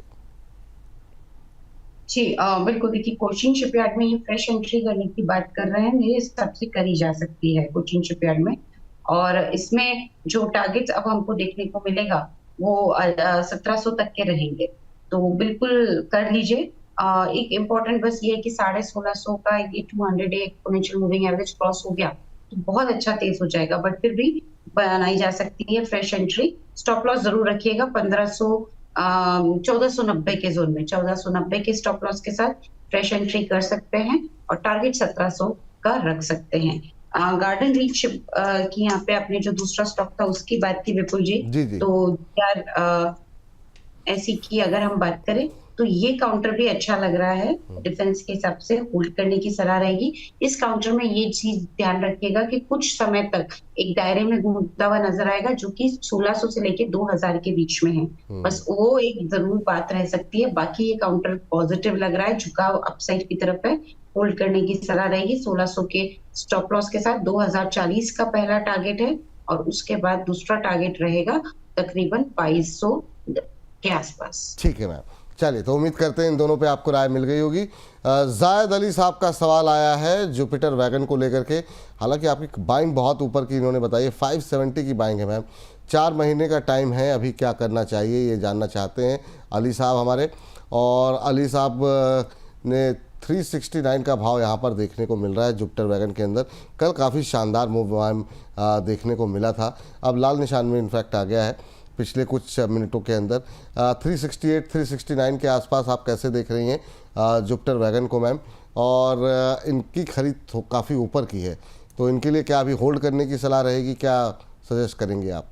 [SPEAKER 2] जी बिल्कुल, देखिए कोचिन शिपयार्ड में ये फ्रेश एंट्री करने की बात कर रहे हैं, मेरे हिसाब से करी जा सकती है कोचिन शिपयार्ड में। और इसमें जो टारगेट्स अब हमको देखने को मिलेगा वो 1700 तक के रहेंगे, तो बिल्कुल कर लीजिए। एक इम्पोर्टेंट बस ये है कि 1650 का ये 200 day exponential moving average cross हो गया तो बहुत अच्छा तेज हो जाएगा, बट फिर भी बनाई जा सकती है फ्रेश एंट्री। स्टॉप लॉस जरूर रखिएगा 1490 के जोन में, 1490 के स्टॉप लॉस के साथ फ्रेश एंट्री कर सकते हैं और टारगेट 1700 का रख सकते हैं। गार्डन रीच की यहाँ पे आपने जो दूसरा स्टॉक था उसकी बात की विपुल जी,
[SPEAKER 1] जी।
[SPEAKER 2] तो यार ऐसी की अगर हम बात करें तो ये काउंटर भी अच्छा लग रहा है, डिफेंस के हिसाब से होल्ड करने की सलाह रहेगी। इस काउंटर में ये चीज ध्यान रखिएगा कि कुछ समय तक एक दायरे में घूमता हुआ नजर आएगा जो कि 1600 से लेके 2000 के बीच में है, बस वो एक जरूर बात रह सकती है। बाकी ये काउंटर पॉजिटिव लग रहा है, झुकाव अपसाइड की तरफ है, होल्ड करने की सलाह रहेगी। 1600 के स्टॉप लॉस के साथ 2040 का पहला टारगेट है और उसके बाद दूसरा टारगेट रहेगा तकरीबन 2200 के आसपास।
[SPEAKER 1] ठीक है मैम, चलिए, तो उम्मीद करते हैं इन दोनों पे आपको राय मिल गई होगी। जायद अली साहब का सवाल आया है जुपिटर वैगन को लेकर के। हालांकि आपकी बाइंग बहुत ऊपर की इन्होंने बताई है, 570 की बाइंग है मैम, 4 महीने का टाइम है, अभी क्या करना चाहिए ये जानना चाहते हैं अली साहब हमारे। और अली साहब ने 369 का भाव यहाँ पर देखने को मिल रहा है जुपिटर वैगन के अंदर। कल काफ़ी शानदार मूव देखने को मिला था, अब लाल निशान में इनफैक्ट आ गया है पिछले कुछ मिनटों के अंदर। 368 369 के आसपास आप कैसे देख रही हैं जुपिटर वैगन को मैम? और इनकी खरीद काफ़ी ऊपर की है, तो इनके लिए क्या अभी होल्ड करने की सलाह रहेगी, क्या सजेस्ट करेंगे आप?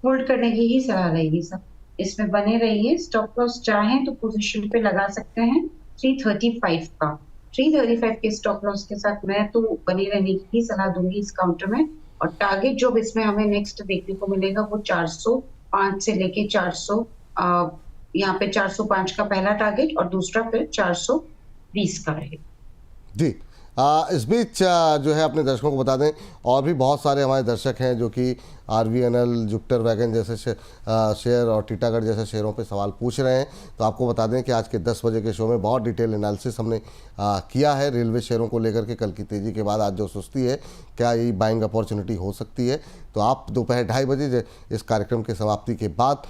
[SPEAKER 2] होल्ड करने की ही सलाह रहेगी सर, इसमें बने रहिए। स्टॉप लॉस चाहें तो पोजीशन पे लगा सकते हैं 335 का। 335 के स्टॉप लॉस के साथ मैं तो बने रहने की ही सलाह दूंगी इस काउंटर में। और टारगेट जो इसमें हमें नेक्स्ट देखने को मिलेगा वो 405 से लेके 400, यहाँ पे 405 का पहला टारगेट और दूसरा फिर 420 का रहेगा।
[SPEAKER 1] जी, इस बीच जो है अपने दर्शकों को बता दें, और भी बहुत सारे हमारे दर्शक हैं जो कि RVNL, जुपिटर वैगन जैसे शेयर और टीटागढ़ जैसे शेयरों पे सवाल पूछ रहे हैं। तो आपको बता दें कि आज के 10 बजे के शो में बहुत डिटेल एनालिसिस हमने किया है रेलवे शेयरों को लेकर के। कल की तेज़ी के बाद आज जो सुस्ती है, क्या ये बाइंग अपॉर्चुनिटी हो सकती है? तो आप दोपहर 2:30 बजे इस कार्यक्रम के समाप्ति के बाद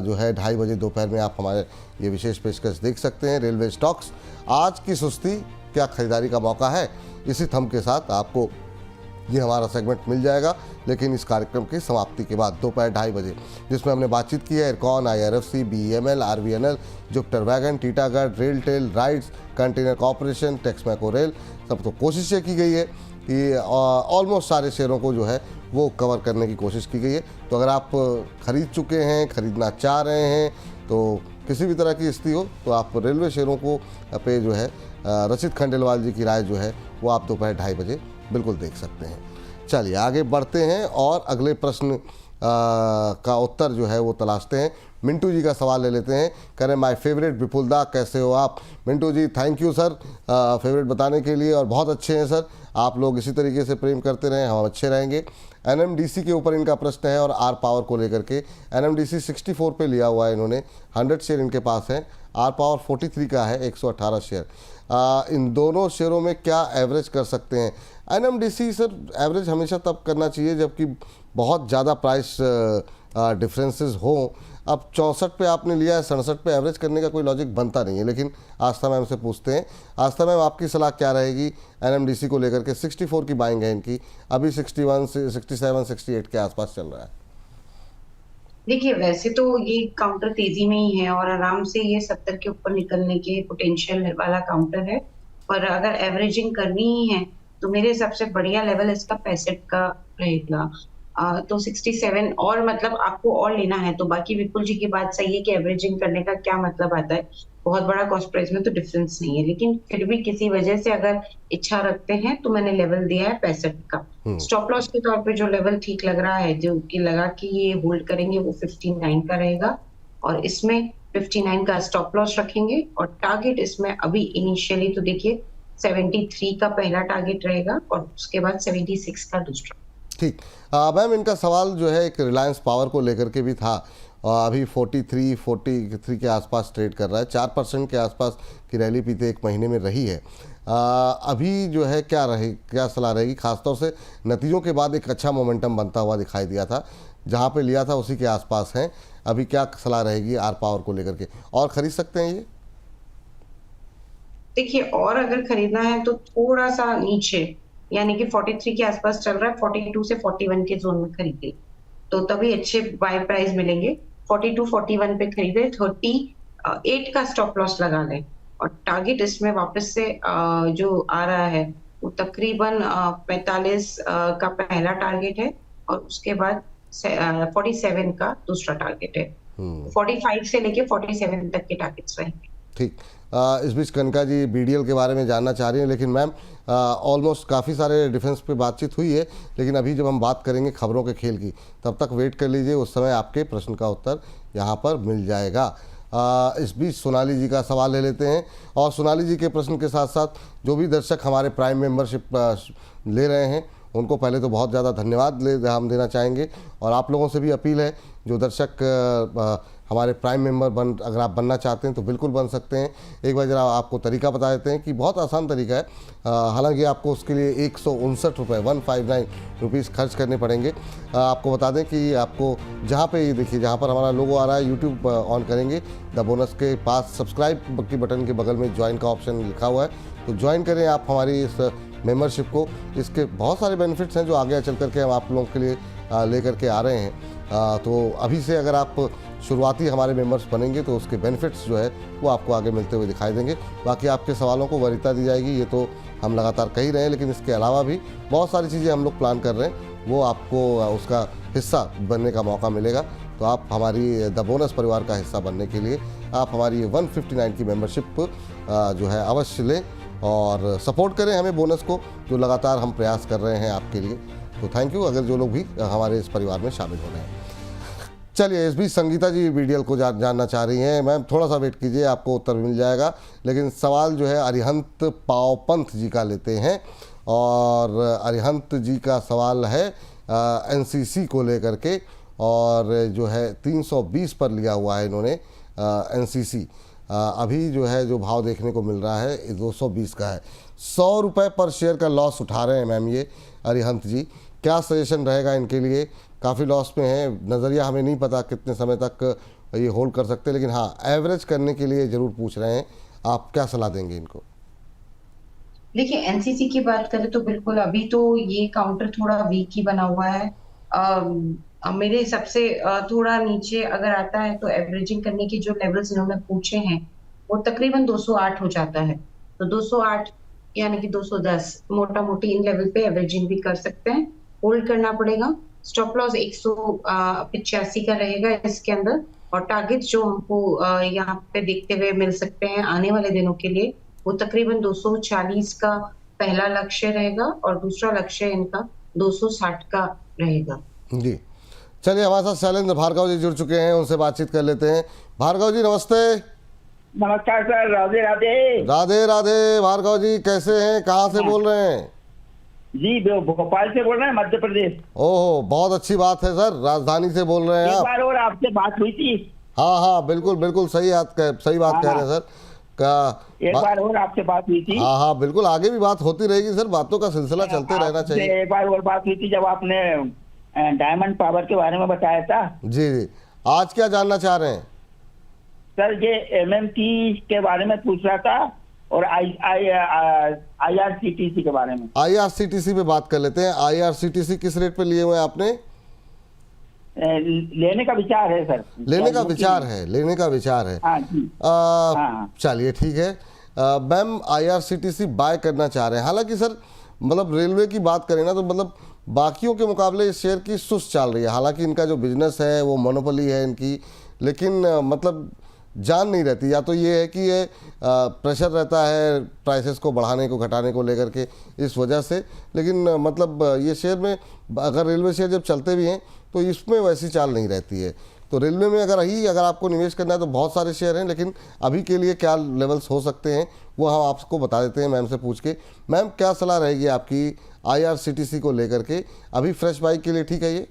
[SPEAKER 1] जो है 2:30 बजे दोपहर में आप हमारे ये विशेष पेशकश देख सकते हैं। रेलवे स्टॉक्स, आज की सुस्ती, क्या खरीदारी का मौका है? इसी थंब के साथ आपको ये हमारा सेगमेंट मिल जाएगा, लेकिन इस कार्यक्रम की समाप्ति के बाद दोपहर 2:30 बजे, जिसमें हमने बातचीत की है aircon, IRFC, BEML, RVNL, Jupiter wagon, Titagarh, RailTel, rides, container corporation, Texmaco rail. सब तो कोशिश ये की गई है कि ऑलमोस्ट सारे शेयरों को जो है वो कवर करने की कोशिश की गई है। तो अगर आप खरीद चुके हैं, खरीदना चाह रहे हैं, तो किसी भी तरह की स्थिति हो तो आप रेलवे शेयरों को पे जो है रचित खंडेलवाल जी की राय जो है वो आप दोपहर 2:30 बजे बिल्कुल देख सकते हैं। चलिए आगे बढ़ते हैं और अगले प्रश्न का उत्तर जो है वो तलाशते हैं। मिंटू जी का सवाल ले लेते हैं। कह रहे माय फेवरेट विपुल दा, कैसे हो आप? मिंटू जी थैंक यू सर फेवरेट बताने के लिए, और बहुत अच्छे हैं सर। आप लोग इसी तरीके से प्रेम करते रहें, हम अच्छे रहेंगे। NMDC के ऊपर इनका प्रश्न है और आर पावर को लेकर के। NMDC 64 पे लिया हुआ है इन्होंने, 100 शेयर इनके पास हैं। आर पावर 43 का है, 118 शेयर। इन दोनों शेयरों में क्या एवरेज कर सकते हैं? NMDC सर एवरेज हमेशा तब करना चाहिए जबकि बहुत ज़्यादा प्राइस डिफरेंसेस हो। अब 64 पे आपने लिया है, 67 पे एवरेज करने का कोई लॉजिक बनता नहीं है। लेकिन आस्था मैम से पूछते हैं। आस्था मैम, आपकी सलाह क्या रहेगी NMDC को लेकर के? 64 की बाइंग है इनकी, अभी 61 से 67 68 के आसपास चल रहा है।
[SPEAKER 2] देखिए वैसे तो ये काउंटर तेजी में ही है और आराम से ये 70 के ऊपर निकलने के पोटेंशियल वाला काउंटर है। पर अगर एवरेजिंग करनी ही है तो मेरे हिसाब से बढ़िया लेवल इसका 65 का रहेगा। तो 67 और मतलब आपको और लेना है तो बाकी विपुल जी की बात सही है कि एवरेजिंग करने का क्या मतलब आता है, बहुत बड़ा कॉस्ट प्राइस में तो डिफरेंस नहीं है। लेकिन फिर भी किसी वजह से अगर इच्छा रखते हैं तो मैंने लेवल दिया है 65 का। स्टॉप लॉस के तौर पे जो लेवल ठीक लग रहा है, जो कि लगा कि ये होल्ड करेंगे, वो 59 का रहेगा और इसमें 59 का स्टॉप लॉस रखेंगे। और टारगेट इसमें अभी इनिशियली तो देखिए 73 का पहला टारगेट रहेगा और उसके बाद 76 का दूसरा।
[SPEAKER 1] ठीक, मैम इनका सवाल जो है एक रिलायंस पावर को लेकर के भी था। अभी 43 के आसपास ट्रेड कर रहा है, 4% के आसपास की रैली पीते एक महीने में रही है। अभी जो है क्या सलाह रहेगी? खासतौर से नतीजों के बाद एक अच्छा मोमेंटम बनता हुआ दिखाई दिया था, जहां पे लिया था उसी के आसपास हैं। अभी क्या सलाह रहेगी आर पावर को लेकर के, और खरीद सकते हैं ये?
[SPEAKER 2] देखिए और अगर खरीदना है तो थोड़ा सा नीचे, यानी कि 43 के आसपास चल रहा है, 42 से 41 के जोन में खरीदे तो तभी अच्छे बाय प्राइस मिलेंगे। 42-41 पे खरीदे, 38 का स्टॉप लॉस लगा लें और टारगेट इसमें वापस से जो आ रहा है वो तकरीबन 45 का पहला टारगेट है और उसके बाद 47 का दूसरा टारगेट है। 45 से लेके 47 तक के टारगेट्स रहेंगे।
[SPEAKER 1] ठीक, इस बीच कनका जी BDL के बारे में जानना चाह रही हैं, लेकिन मैम ऑलमोस्ट काफ़ी सारे डिफेंस पे बातचीत हुई है, लेकिन अभी जब हम बात करेंगे खबरों के खेल की, तब तक वेट कर लीजिए, उस समय आपके प्रश्न का उत्तर यहाँ पर मिल जाएगा। इस बीच सोनाली जी का सवाल ले लेते हैं, और सोनाली जी के प्रश्न के साथ साथ जो भी दर्शक हमारे प्राइम मेंबरशिप ले रहे हैं उनको पहले तो बहुत ज़्यादा धन्यवाद हम देना चाहेंगे। और आप लोगों से भी अपील है, जो दर्शक हमारे प्राइम मेंबर अगर आप बनना चाहते हैं तो बिल्कुल बन सकते हैं। एक बार जरा आपको तरीका बता देते हैं कि बहुत आसान तरीका है। हालांकि आपको उसके लिए 159 रुपये 159 रुपीज़ खर्च करने पड़ेंगे। आपको बता दें कि आपको जहाँ पे ये देखिए, जहाँ पर हमारा लोगो आ रहा है, यूट्यूब ऑन करेंगे, द बोनस के पास सब्सक्राइब की बटन के बगल में ज्वाइन का ऑप्शन लिखा हुआ है, तो ज्वाइन करें आप हमारी इस मेंबरशिप को। इसके बहुत सारे बेनिफिट्स हैं जो आगे चल करके हम आप लोगों के लिए लेकर के आ रहे हैं। तो अभी से अगर आप शुरुआती हमारे मेंबर्स बनेंगे तो उसके बेनिफिट्स जो है वो आपको आगे मिलते हुए दिखाई देंगे। बाकी आपके सवालों को वरीयता दी जाएगी, ये तो हम लगातार कह ही रहे हैं, लेकिन इसके अलावा भी बहुत सारी चीज़ें हम लोग प्लान कर रहे हैं, वो आपको उसका हिस्सा बनने का मौका मिलेगा। तो आप हमारी द बोनस परिवार का हिस्सा बनने के लिए आप हमारी ये 159 की मेंबरशिप जो है अवश्य लें और सपोर्ट करें हमें बोनस को, जो लगातार हम प्रयास कर रहे हैं आपके लिए। तो थैंक यू अगर जो लोग भी हमारे इस परिवार में शामिल हो रहे हैं। चलिए, इस बीच संगीता जी वीडियो को जानना चाह रही हैं। मैम थोड़ा सा वेट कीजिए, आपको उत्तर मिल जाएगा, लेकिन सवाल जो है अरिहंत पावपंथ जी का लेते हैं। और अरिहंत जी का सवाल है एनसीसी को लेकर के, और जो है 320 पर लिया हुआ है इन्होंने एनसीसी। अभी जो है जो भाव देखने को मिल रहा है 220 का है। 100 रुपये पर शेयर का लॉस उठा रहे हैं मैम ये अरिहंत जी। क्या सजेशन रहेगा इनके लिए? काफ़ी लॉस में है, नज़रिया हमें नहीं पता कितने समय तक ये होल्ड कर सकते हैं, लेकिन हाँ एवरेज करने के लिए ज़रूर पूछ रहे हैं। आप क्या सलाह देंगे इनको?
[SPEAKER 2] देखिए, एनसीसी की बात करें तो बिल्कुल अभी तो ये काउंटर थोड़ा वीक ही बना हुआ है। मेरे हिसाब से थोड़ा नीचे अगर आता है तो एवरेजिंग करने की जो लेवल्स इन्होंने पूछे हैं वो तकरीबन 208 हो जाता है। तो 208 यानी कि 210 मोटा मोटी इन लेवल पे एवरेजिंग भी कर सकते हैं, होल्ड करना पड़ेगा। स्टॉप लॉस 185 का रहेगा इसके अंदर, और टारगेट जो हमको यहाँ पे देखते हुए मिल सकते हैं आने वाले दिनों के लिए, वो तकरीबन 240 का पहला लक्ष्य रहेगा और दूसरा लक्ष्य इनका 260 का रहेगा।
[SPEAKER 1] जी चलिए, हमारे साथ शैलेंद्र भार्गव जी जुड़ चुके हैं, उनसे बातचीत कर लेते हैं। भार्गव जी नमस्ते।
[SPEAKER 5] नमस्कार सर, राधे राधे।
[SPEAKER 1] राधे राधे। भार्गव जी कैसे हैं, कहाँ से बोल रहे हैं?
[SPEAKER 5] जी भोपाल से बोल रहे हैं, मध्य प्रदेश।
[SPEAKER 1] ओहो, बहुत अच्छी बात है सर, राजधानी से बोल रहे हैं
[SPEAKER 5] एक
[SPEAKER 1] आप।
[SPEAKER 5] बार और आपसे बात हुई थी।
[SPEAKER 1] हाँ हाँ बिल्कुल बिल्कुल सही बात कह रहे हैं सर का।
[SPEAKER 5] एक बार और आपसे बात हुई थी।
[SPEAKER 1] हाँ हाँ बिल्कुल, आगे भी बात होती रहेगी सर, बातों का सिलसिला चलते रहना चाहिए।
[SPEAKER 5] एक बार और बात हुई थी जब आपने डायमंड पावर के बारे में बताया था।
[SPEAKER 1] जी जी, आज क्या जानना चाह रहे हैं
[SPEAKER 5] सर? ये एमएमटी के बारे में पूछ रहा था और आईआरसीटीसी के बारे में।
[SPEAKER 1] आईआरसीटीसी पे बात कर लेते हैं। आईआरसीटीसी किस रेट पे लिए हुए हैं आपने?
[SPEAKER 5] लेने का विचार है सर।
[SPEAKER 1] लेने का विचार है, लेने का विचार है।
[SPEAKER 5] हाँ जी।
[SPEAKER 1] चलिए ठीक है मैम, आईआरसीटीसी बाय करना चाह रहे हैं। हालांकि सर मतलब रेलवे की बात करें ना तो मतलब बाकियों के मुकाबले इस शेयर की सुस्त चल रही है। हालांकि इनका जो बिजनेस है वो मोनोपोली है इनकी, लेकिन मतलब जान नहीं रहती। या तो ये है कि ये प्रेशर रहता है प्राइसेस को बढ़ाने को घटाने को लेकर के इस वजह से, लेकिन मतलब ये शेयर में अगर रेलवे शेयर जब चलते भी हैं तो इसमें वैसी चाल नहीं रहती है। तो रेलवे में अगर आपको निवेश करना है तो बहुत सारे शेयर हैं, लेकिन अभी के लिए क्या लेवल्स हो सकते हैं वो हम आपको बता देते हैं मैम से पूछ के। मैम क्या सलाह रहेगी आपकी आईआरसीटीसी को लेकर के? अभी फ्रेश बाई के लिए ठीक है ये?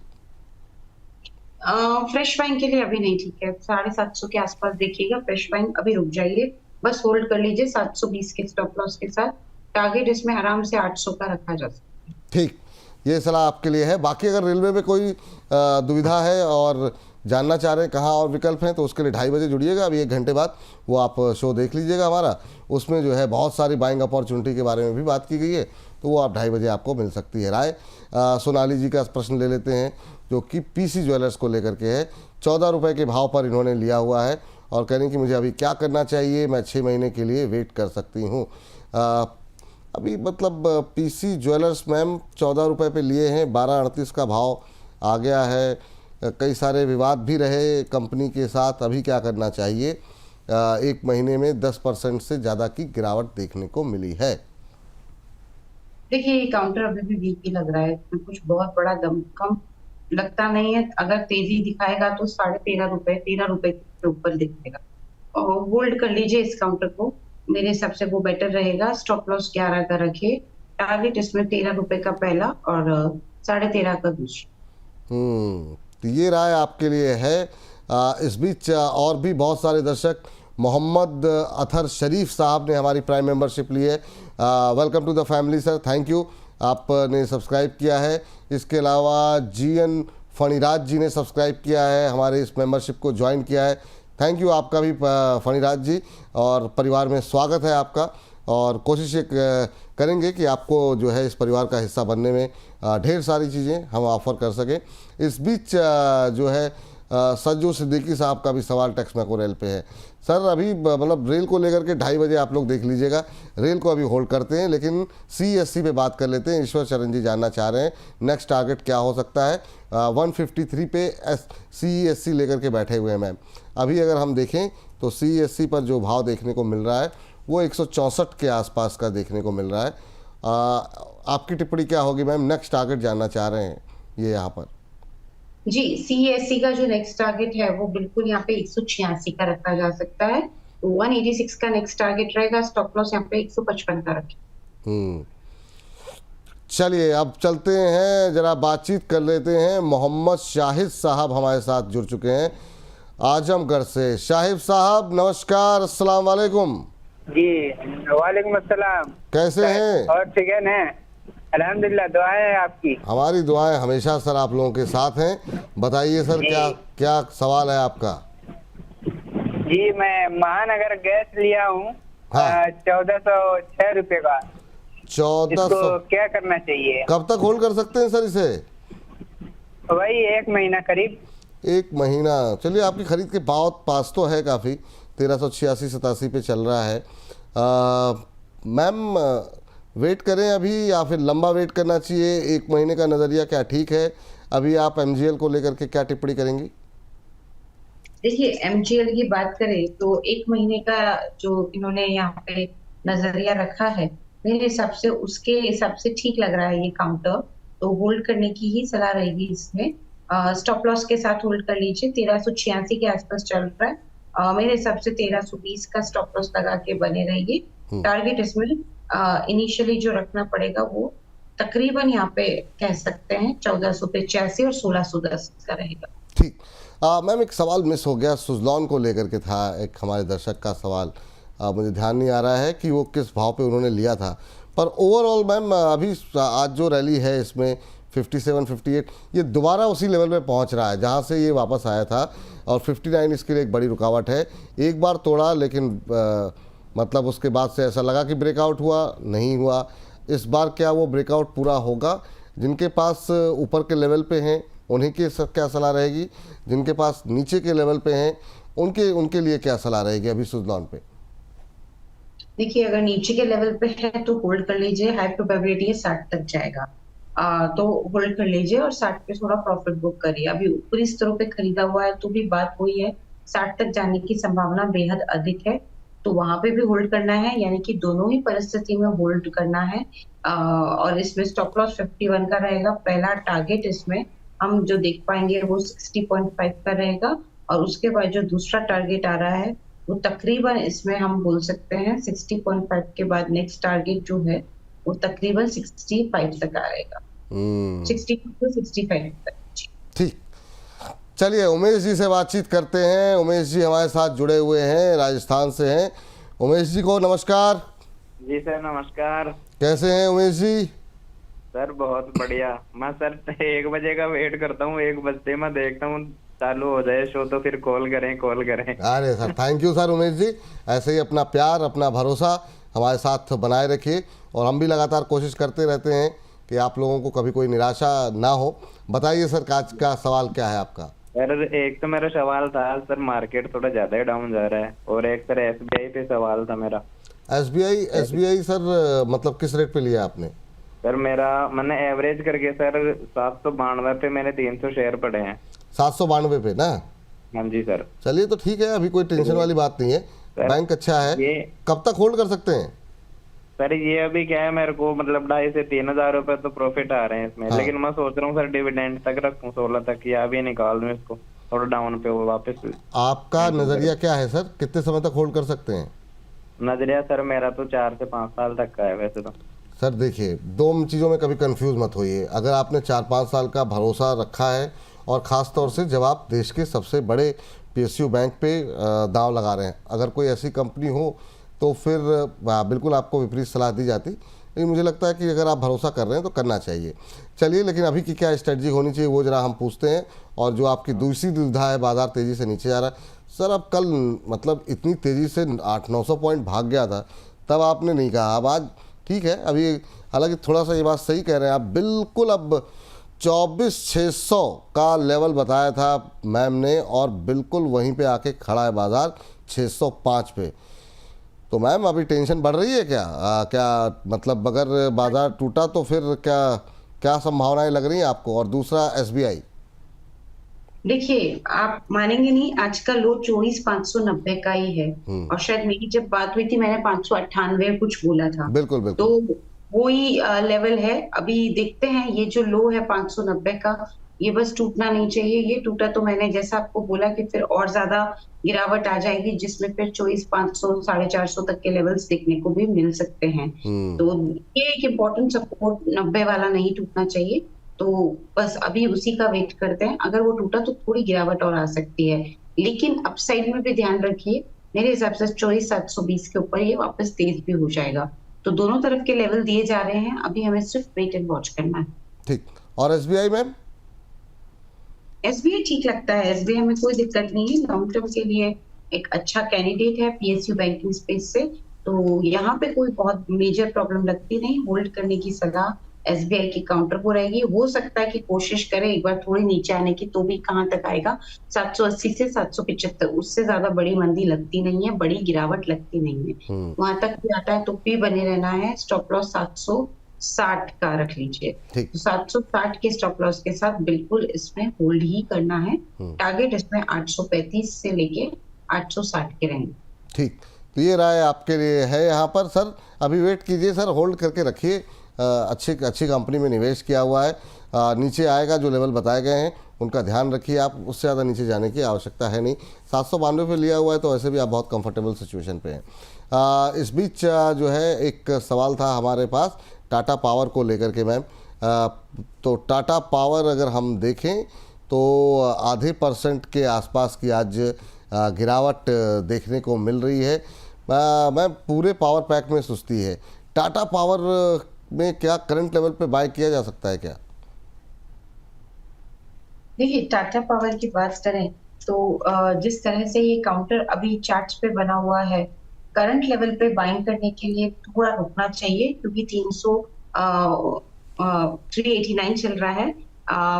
[SPEAKER 2] फ्रेश बाइंग के लिए अभी नहीं ठीक है। 750 के आसपास देखिएगा फ्रेश बाइंग, अभी रुक जाइए, बस होल्ड कर लीजिए 720 के स्टॉप लॉस के साथ। टारगेट इसमें आराम से 800 का रखा जा सकता है।
[SPEAKER 1] ठीक, ये सलाह आपके लिए है। बाकी अगर रेलवे में कोई दुविधा है और जानना चाह रहे हैं कहाँ और विकल्प हैं तो उसके लिए 2:30 बजे जुड़िएगा। अभी 1 घंटे बाद वो आप शो देख लीजिएगा हमारा, उसमें जो है बहुत सारी बाइंग अपॉर्चुनिटी के बारे में भी बात की गई है, तो वो आप 2:30 बजे आपको मिल सकती है राय। सोनाली जी का प्रश्न ले लेते हैं जो कि पीसी ज्वेलर्स को लेकर के है। 14 रुपये के भाव पर इन्होंने लिया हुआ है और कह रही कि मुझे अभी क्या करना चाहिए, मैं 6 महीने के लिए वेट कर सकती हूँ। अभी मतलब पीसी ज्वेलर्स मैम 14 रुपये पे लिए हैं, 12.38 का भाव आ गया है। कई सारे विवाद भी रहे कंपनी के साथ, अभी क्या करना चाहिए? 1 महीने में 10% से ज़्यादा की गिरावट देखने को मिली है।
[SPEAKER 2] देखिए, ये काउंटर अभी भी वीक ही लग रहा है, कुछ बहुत बड़ा दमकम लगता नहीं है। अगर तेजी दिखाएगा तो 13.5 रुपए 13 रुपए के ऊपर दिखेगा। होल्ड कर लीजिए इस काउंटर को, मेरे हिसाब से वो बेटर रहेगा। स्टॉप लॉस 11 का रखिए, टारगेट इसमें 13 रुपए का पहला और 13.5 का दूसरा।
[SPEAKER 1] तो ये राय आपके लिए है। इस बीच और भी बहुत सारे दर्शक, मोहम्मद अथर शरीफ साहब ने हमारी प्राइम मेंबरशिप ली है। Welcome to the family sir, thank you, आपने सब्सक्राइब किया है। इसके अलावा GN फणिराज जी ने सब्सक्राइब किया है, हमारे इस मेंबरशिप को ज्वाइन किया है। थैंक यू आपका भी फणिराज जी, और परिवार में स्वागत है आपका। और कोशिश करेंगे कि आपको जो है इस परिवार का हिस्सा बनने में ढेर सारी चीज़ें हम ऑफ़र कर सकें। इस बीच जो है सज्जू सिद्दीकी साहब का भी सवाल टैक्स मैको रेल पे है। सर अभी मतलब रेल को लेकर के 2:30 बजे आप लोग देख लीजिएगा, रेल को अभी होल्ड करते हैं, लेकिन CESC पे बात कर लेते हैं। ईश्वर चरण जी जानना चाह रहे हैं नेक्स्ट टारगेट क्या हो सकता है। 153 पे CESC लेकर के बैठे हुए हैं मैम। अभी अगर हम देखें तो CESC पर जो भाव देखने को मिल रहा है वो 164 के आसपास का देखने को मिल रहा है। आपकी टिप्पणी क्या होगी मैम, नेक्स्ट टारगेट जानना चाह रहे हैं ये यहाँ पर।
[SPEAKER 2] जी, CESC का जो नेक्स्ट टारगेट है वो बिल्कुल यहाँ पे 186 का रखा जा सकता है। 186 का नेक्स्ट टारगेट रहेगा। स्टॉप लॉस यहाँ पे 155 का रखें।
[SPEAKER 1] चलिए अब चलते हैं, जरा बातचीत कर लेते हैं। मोहम्मद शाहिद साहब हमारे साथ जुड़ चुके हैं आजमगढ़ से। शाहिद साहब नमस्कार, अस्सलाम वालेकुम।
[SPEAKER 6] जी वालेकुम अस्सलाम।
[SPEAKER 1] कैसे हैं?
[SPEAKER 6] और ठीक है ना? अल्हम्दुलिल्लाह, दुआएं है आपकी।
[SPEAKER 1] हमारी दुआएं हमेशा सर आप लोगों के साथ हैं। बताइए सर क्या सवाल है आपका?
[SPEAKER 6] जी मैं महानगर गैस लिया हूँ।
[SPEAKER 1] हाँ।
[SPEAKER 6] 1406 रुपए का।
[SPEAKER 1] 1400।
[SPEAKER 6] इसको क्या करना चाहिए?
[SPEAKER 1] कब तक होल्ड कर सकते हैं सर इसे?
[SPEAKER 6] वही 1 महीना करीब।
[SPEAKER 1] 1 महीना, चलिए आपकी खरीद के बहुत पास तो है काफ़ी, 1386-87 पे चल रहा है। मैम वेट करें अभी या फिर लंबा वेट करना चाहिए? 1 महीने का नज़रिया क्या ठीक है? अभी आप MGL को लेकर के क्या टिप्पणी करेंगी?
[SPEAKER 2] देखिए, MGL की बात करें तो 1 महीने का जो इन्होंने यहाँ पे नजरिया रखा है, मेरे हिसाब से उसके हिसाब से ठीक लग रहा है ये काउंटर, तो होल्ड करने की ही सलाह रहेगी इसमें। स्टॉप लॉस के साथ होल्ड कर लीजिए। 1386 के आसपास चल रहा है। मेरे हिसाब से 1320 का स्टॉप लॉस लगा के बने रहिए। टारगेट इसमें इनिशियली जो रखना पड़ेगा वो तकरीबन यहाँ पे कह सकते हैं 1485 और 1610 का रहेगा।
[SPEAKER 1] ठीक। मैम एक सवाल मिस हो गया, सुजलॉन को लेकर के था एक हमारे दर्शक का सवाल। मुझे ध्यान नहीं आ रहा है कि वो किस भाव पे उन्होंने लिया था, पर ओवरऑल मैम अभी आज जो रैली है इसमें 57-58 ये दोबारा उसी लेवल पे पहुंच रहा है जहां से ये वापस आया था, और 59 इसके लिए एक बड़ी रुकावट है। एक बार तोड़ा लेकिन मतलब उसके बाद से ऐसा लगा कि ब्रेकआउट हुआ, नहीं हुआ। इस बार क्या वो ब्रेकआउट पूरा होगा? जिनके पास ऊपर के लेवल पे हैं उन्हीं के क्या सलाह रहेगी, जिनके पास नीचे के लेवल पे हैं उनके लिए क्या सलाह रहेगी अभी सुजलॉन पे?
[SPEAKER 2] देखिए, अगर नीचे के लेवल पे है तो होल्ड कर लीजिए। हाई प्रोबेबिलिटी है 60 तक जाएगा, तो होल्ड कर लीजिए और 60 पे थोड़ा प्रॉफिट बुक करिए। अभी ऊपरी स्तरों पे खरीदा हुआ है तो भी बात वही है, 60 तक जाने की संभावना बेहद अधिक है, तो वहां पे भी होल्ड करना है। यानी कि दोनों ही परिस्थिति में होल्ड करना है। और इसमें स्टॉप लॉस 51 का रहेगा। पहला टारगेट इसमें हम जो देख पाएंगे वो 60.5 का रहेगा, और उसके बाद जो दूसरा टारगेट आ रहा है वो तकरीबन इसमें हम बोल सकते हैं 60.5 के बाद नेक्स्ट टारगेट जो है वो तकरीबन 65 तक आएगा। 62 to 65 तक।
[SPEAKER 1] ठीक, चलिए उमेश जी से बातचीत करते हैं। उमेश जी हमारे साथ जुड़े हुए हैं, राजस्थान से हैं। उमेश जी को नमस्कार।
[SPEAKER 6] जी सर नमस्कार।
[SPEAKER 1] कैसे हैं उमेश जी?
[SPEAKER 6] सर बहुत बढ़िया। मैं सर 1 बजे का वेट करता हूँ, 1 बजते मैं देखता हूँ चालू हो जाए शो तो फिर कॉल करें।
[SPEAKER 1] अरे sir thank you sir Umesh ji, ऐसे ही अपना प्यार अपना भरोसा हमारे साथ बनाए रखिए, और हम भी लगातार कोशिश करते रहते हैं कि आप लोगों को कभी कोई निराशा ना हो। बताइए सर आज का सवाल क्या है आपका?
[SPEAKER 6] सर एक तो मेरा सवाल था सर, मार्केट थोड़ा ज्यादा ही डाउन जा रहा है, और एक सर SBI पे सवाल था मेरा।
[SPEAKER 1] SBI सर मतलब किस रेट पे लिया आपने?
[SPEAKER 6] सर मैंने एवरेज करके सर 792 पे मैंने 300 शेयर पड़े हैं।
[SPEAKER 1] 792 पे ना?
[SPEAKER 6] हाँ जी सर।
[SPEAKER 1] चलिए तो ठीक है, अभी कोई टेंशन वाली बात नहीं है, बैंक अच्छा है। कब तक होल्ड कर सकते हैं?
[SPEAKER 6] सर ये अभी क्या है, मेरे को मतलब 2,500 से 3,000 रुपए तो प्रॉफिट आ रहे हैं इसमें। हाँ। लेकिन मैं सोच रहा हूँ सर डिविडेंड तक रखूँ 16 तक, या अभी निकाल दूँ इसको थोड़ा डाउन पे वो वापस।
[SPEAKER 1] आपका नजरिया क्या है सर, कितने समय तक होल्ड कर सकते हैं?
[SPEAKER 6] नजरिया सर मेरा तो 4 से 5 साल तक का है वैसे तो।
[SPEAKER 1] सर देखिए, दो चीज़ों में कभी कंफ्यूज मत होइए। अगर आपने 4-5 साल का भरोसा रखा है और ख़ास तौर से जब आप देश के सबसे बड़े PSU बैंक पे दांव लगा रहे हैं, अगर कोई ऐसी कंपनी हो तो फिर बिल्कुल आपको विपरीत सलाह दी जाती। लेकिन मुझे लगता है कि अगर आप भरोसा कर रहे हैं तो करना चाहिए। चलिए, लेकिन अभी की क्या स्ट्रेटजी होनी चाहिए वो ज़रा हम पूछते हैं। और जो आपकी दूसरी दुविधा है, बाजार तेज़ी से नीचे जा रहा है, सर अब कल मतलब इतनी तेज़ी से 800-900 पॉइंट भाग गया था, तब आपने नहीं कहा। अब आज ठीक है, अभी हालांकि थोड़ा सा ये बात सही कह रहे हैं आप, बिल्कुल अब 24,600 का लेवल बताया था मैम ने और बिल्कुल वहीं पे आके खड़ा है बाजार 605 पे। तो मैम अभी टेंशन बढ़ रही है क्या? क्या मतलब अगर बाजार टूटा तो फिर क्या संभावनाएं लग रही हैं आपको? और दूसरा SBI।
[SPEAKER 2] देखिए, आप मानेंगे नहीं, आज का लो 24,590 का ही है। और शायद मेरी जब बात हुई थी मैंने 598 कुछ बोला था।
[SPEAKER 1] बिल्कुल बिल्कुल।
[SPEAKER 2] तो वही लेवल है। अभी देखते हैं, ये जो लो है 590 का, ये बस टूटना नहीं चाहिए। ये टूटा तो मैंने जैसा आपको बोला कि फिर और ज्यादा गिरावट आ जाएगी, जिसमें फिर 24,500 450 तक के लेवल्स देखने को भी मिल सकते हैं। तो ये एक इम्पोर्टेंट सपोर्ट 90 वाला नहीं टूटना चाहिए। तो बस अभी उसी का वेट करते हैं। अगर वो टूटा तो थोड़ी गिरावट और आ सकती है, लेकिन अपसाइड में भी ध्यान रखिए, मेरे हिसाब से 24,720 के ऊपर ये वापस तेज भी हो जाएगा। तो दोनों तरफ के लेवल दिए जा रहे हैं, अभी हमें सिर्फ वेट एंड वॉच करना है।
[SPEAKER 1] ठीक। और SBI मैम?
[SPEAKER 2] SBI ठीक लगता है। SBI में कोई दिक्कत नहीं है, लॉन्ग टर्म के लिए एक अच्छा कैंडिडेट है PSU बैंकिंग स्पेस से। तो यहाँ पे कोई बहुत मेजर प्रॉब्लम लगती नहीं। होल्ड करने की सलाह SBI की काउंटर को रहेगी। हो सकता है कि कोशिश करे एक बार थोड़ी नीचे आने की, तो भी कहाँ तक आएगा? 780 से 775, उससे ज्यादा बड़ी मंदी लगती नहीं है, बड़ी गिरावट लगती नहीं है। वहां तक भी आता है तो भी बने रहना है। स्टॉप लॉस 760 का रख लीजिए। तो 760 के स्टॉप लॉस के साथ बिल्कुल इसमें होल्ड ही करना है। टारगेट इसमें 835 से लेके 860 के रहेंगे।
[SPEAKER 1] ठीक, तो ये राय आपके लिए है यहाँ पर। सर अभी वेट कीजिए सर, होल्ड करके रखिए। अच्छी कंपनी में निवेश किया हुआ है। नीचे आएगा, जो लेवल बताए गए हैं उनका ध्यान रखिए आप। उससे ज़्यादा नीचे जाने की आवश्यकता है नहीं। 792 पे लिया हुआ है तो वैसे भी आप बहुत कंफर्टेबल सिचुएशन पे हैं। इस बीच जो है एक सवाल था हमारे पास टाटा पावर को लेकर के मैम। तो टाटा पावर अगर हम देखें तो आधे % के आसपास की आज गिरावट देखने को मिल रही है। मैम पूरे पावर पैक में सुस्ती है। टाटा पावर में क्या करंट लेवल पे बाय किया जा सकता है क्या?
[SPEAKER 2] देखिए, टाटा पावर की बात करें तो जिस तरह से ये काउंटर अभी चार्ट्स पे बना हुआ है, करंट लेवल पे बाइंग करने के लिए थोड़ा रुकना चाहिए, क्योंकि 389 चल रहा है।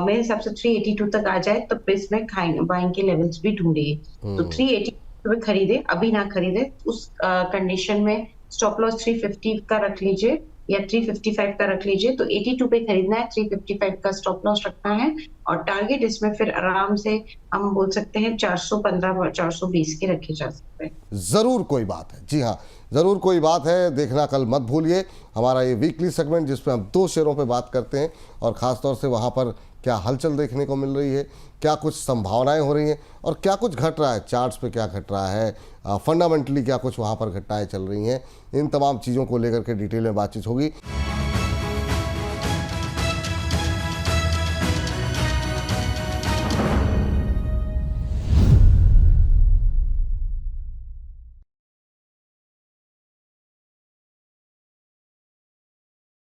[SPEAKER 2] मेरे हिसाब से 382 तक आ जाए तो इसमें बाइंग के लेवल्स भी ढूंढिए। तो 380 में खरीदे, अभी ना खरीदे। उस कंडीशन में स्टॉप लॉस 350 का रख लीजिए या 355 का रख लीजिए। तो 82 पे खरीदना है, 355 का स्टॉप लॉस रखना है। और टारगेट इसमें फिर आराम से हम बोल सकते हैं 415 420 के रखे जा सकते हैं।
[SPEAKER 1] ज़रूर कोई बात है, जी हाँ ज़रूर कोई बात है। देखना कल मत भूलिए हमारा ये वीकली सेगमेंट, जिसमें हम 2 शेयरों पे बात करते हैं और ख़ासतौर से वहाँ पर क्या हलचल देखने को मिल रही है, क्या कुछ संभावनाएं हो रही हैं और क्या कुछ घट रहा है, चार्ट्स पे क्या घट रहा है, फंडामेंटली क्या कुछ वहाँ पर घटनाएं चल रही हैं। इन तमाम चीज़ों को लेकर के डिटेल में बातचीत होगी।